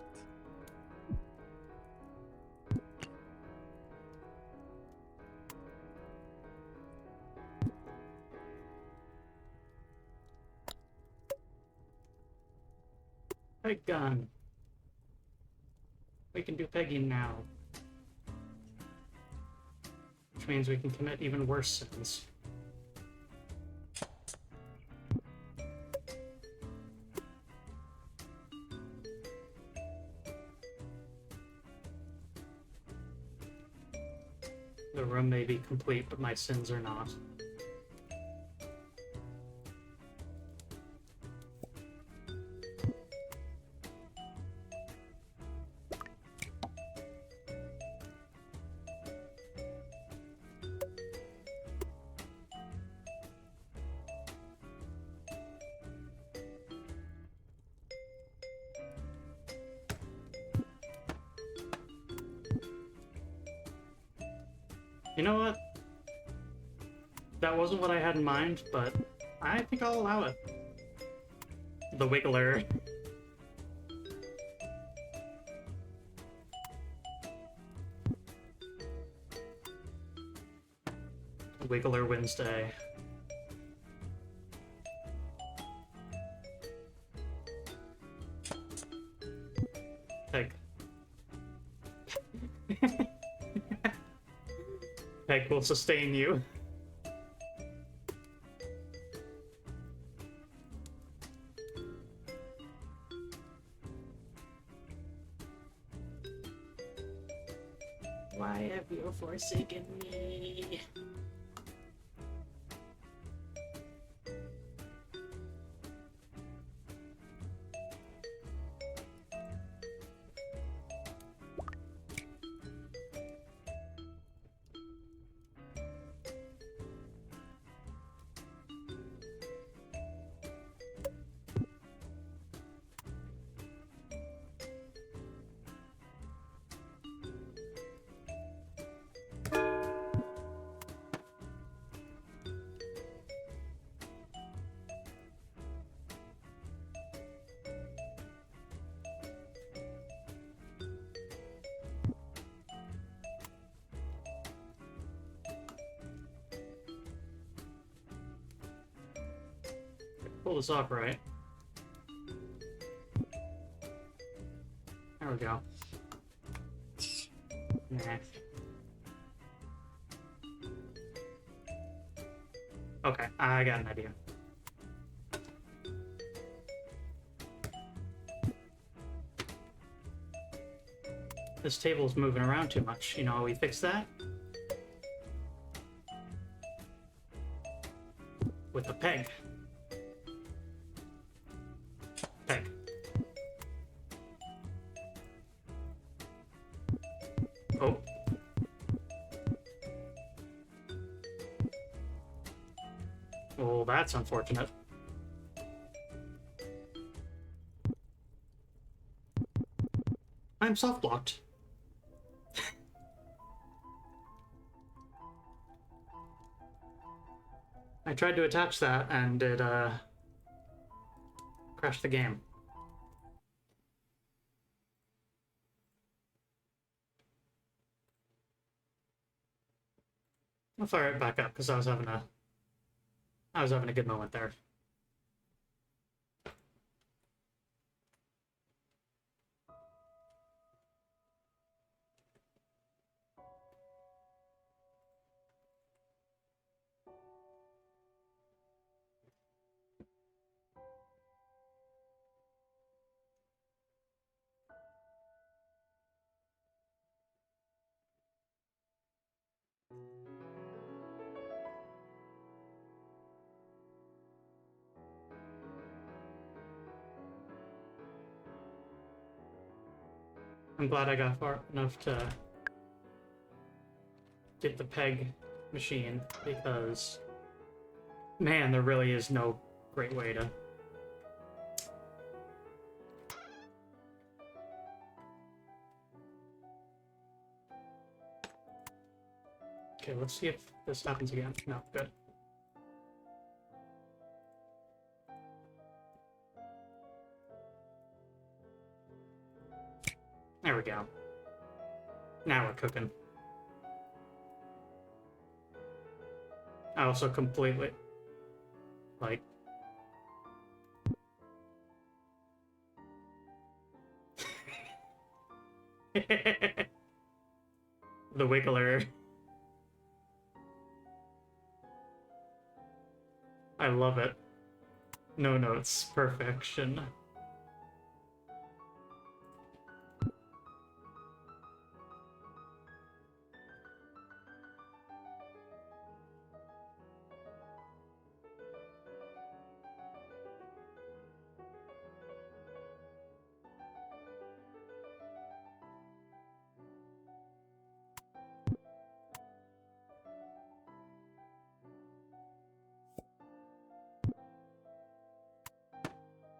Peg gun. We can do pegging now. Which means we can commit even worse sins. The room may be complete, but my sins are not. You know what? That wasn't what I had in mind, but I think I'll allow it. The Wiggler. Wiggler Wednesday. Peg. Peg will sustain you. Why have you forsaken me? Pull this off right. There we go. Nah. Okay, I got an idea. This table's moving around too much. You know how we fix that? With a peg. Peg. Oh. Well, that's unfortunate. I'm soft blocked. I tried to attach that and it crashed the game. I'll fire it back up because I was having a good moment there. I'm glad I got far enough to get the peg machine because, man, there really is no great way to. Okay, let's see if this happens again. No, good. There we go. Now we're cooking. I also completely, like... the wiggler. I love it. No notes. Perfection.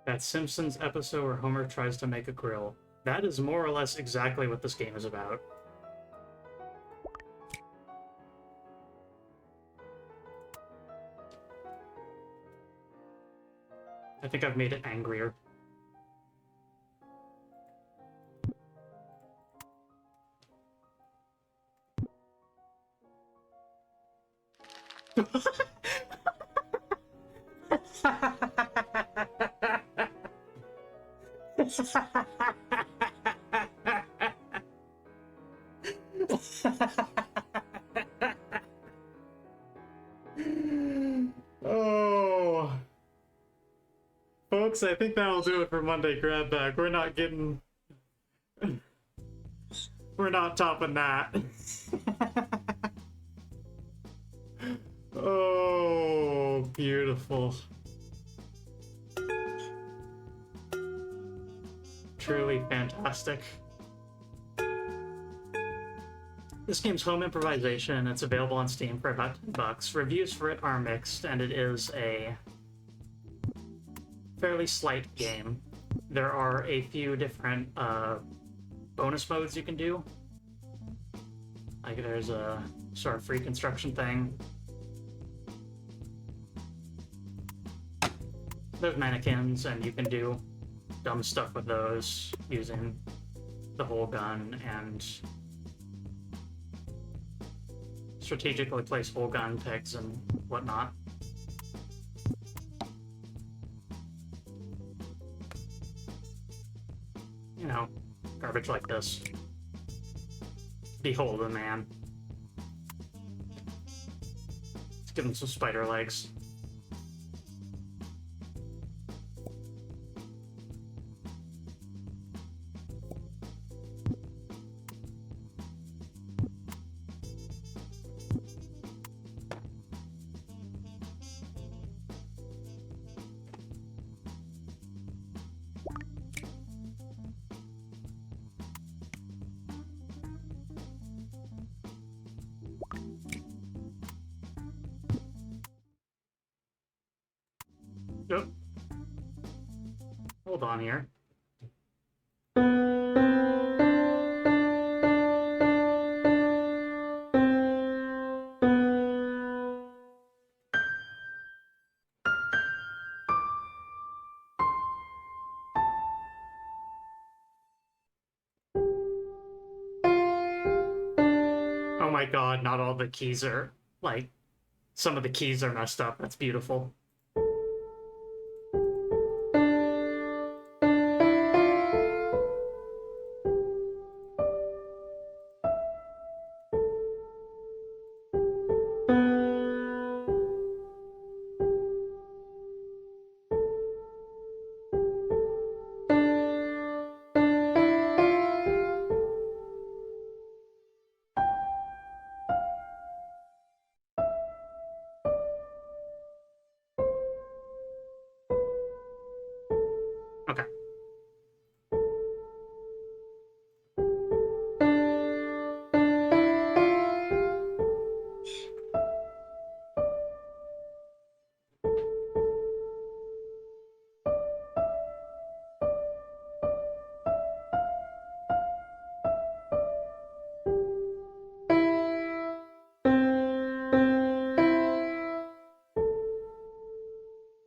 That Simpsons episode where Homer tries to make a grill. That is more or less exactly what this game is about. I think I've made it angrier. Oh, folks, I think that'll do it for Monday Grab Bag. We're not topping that. Oh, beautiful. Truly fantastic. This game's Home Improvisation. It's available on Steam for about $10. Reviews for it are mixed, and it is a fairly slight game. There are a few different bonus modes you can do. Like there's a sort of free construction thing. There's mannequins, and you can do dumb stuff with those using the whole gun and strategically place whole gun pegs and whatnot. You know, garbage like this. Behold the man. Let's give him some spider legs. Yep. Hold on here. Oh my god, not all the keys are, like, some of the keys are messed up. That's beautiful. Okay.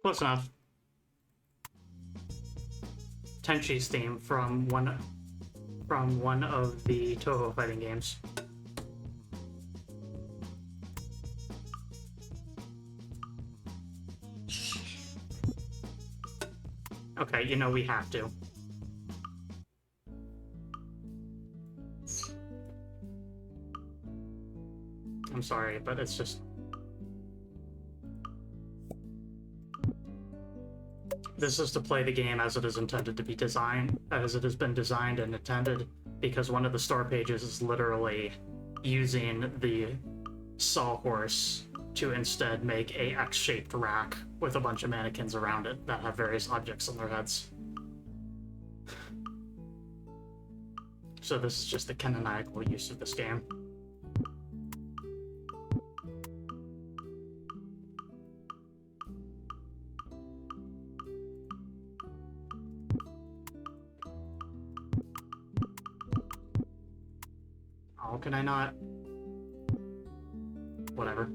Close enough. Tenchi's theme from one of the Toho fighting games. Okay, you know we have to. I'm sorry, but it's just... This is to play the game as it is intended to be designed, as it has been designed and intended, because one of the store pages is literally using the sawhorse to instead make a X-shaped rack with a bunch of mannequins around it that have various objects on their heads. So this is just the canonical use of this game. How can I not? Whatever.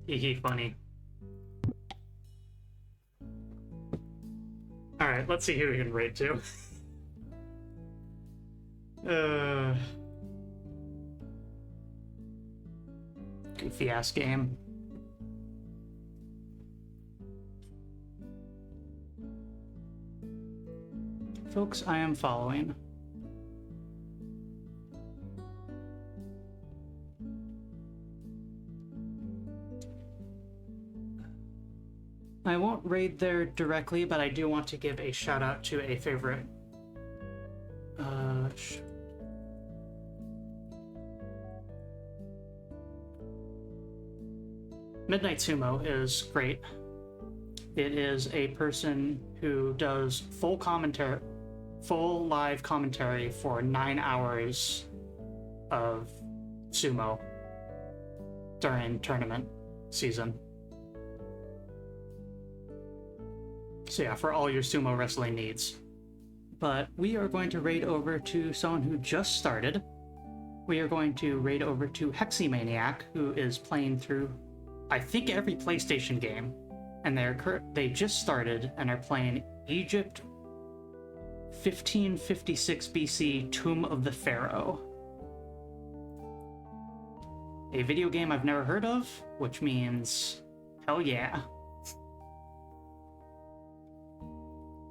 Hee funny. Alright, let's see who we can raid to. Goofy ass game. Folks, I am following. I won't raid there directly, but I do want to give a shout out to a favorite. Midnight Sumo is great. It is a person who does full live commentary for 9 hours of sumo during tournament season. So yeah, for all your sumo wrestling needs. But we are going to raid over to someone who just started. We are going to raid over to Hexymaniac, who is playing through, I think, every PlayStation game. And they just started and are playing Egypt 1556 BC Tomb of the Pharaoh. A video game I've never heard of, which means hell yeah.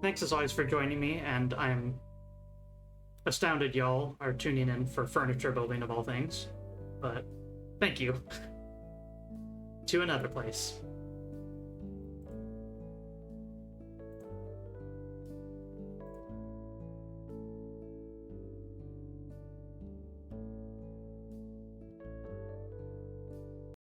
Thanks as always for joining me, and I'm astounded y'all are tuning in for furniture building of all things. But thank you. To another place.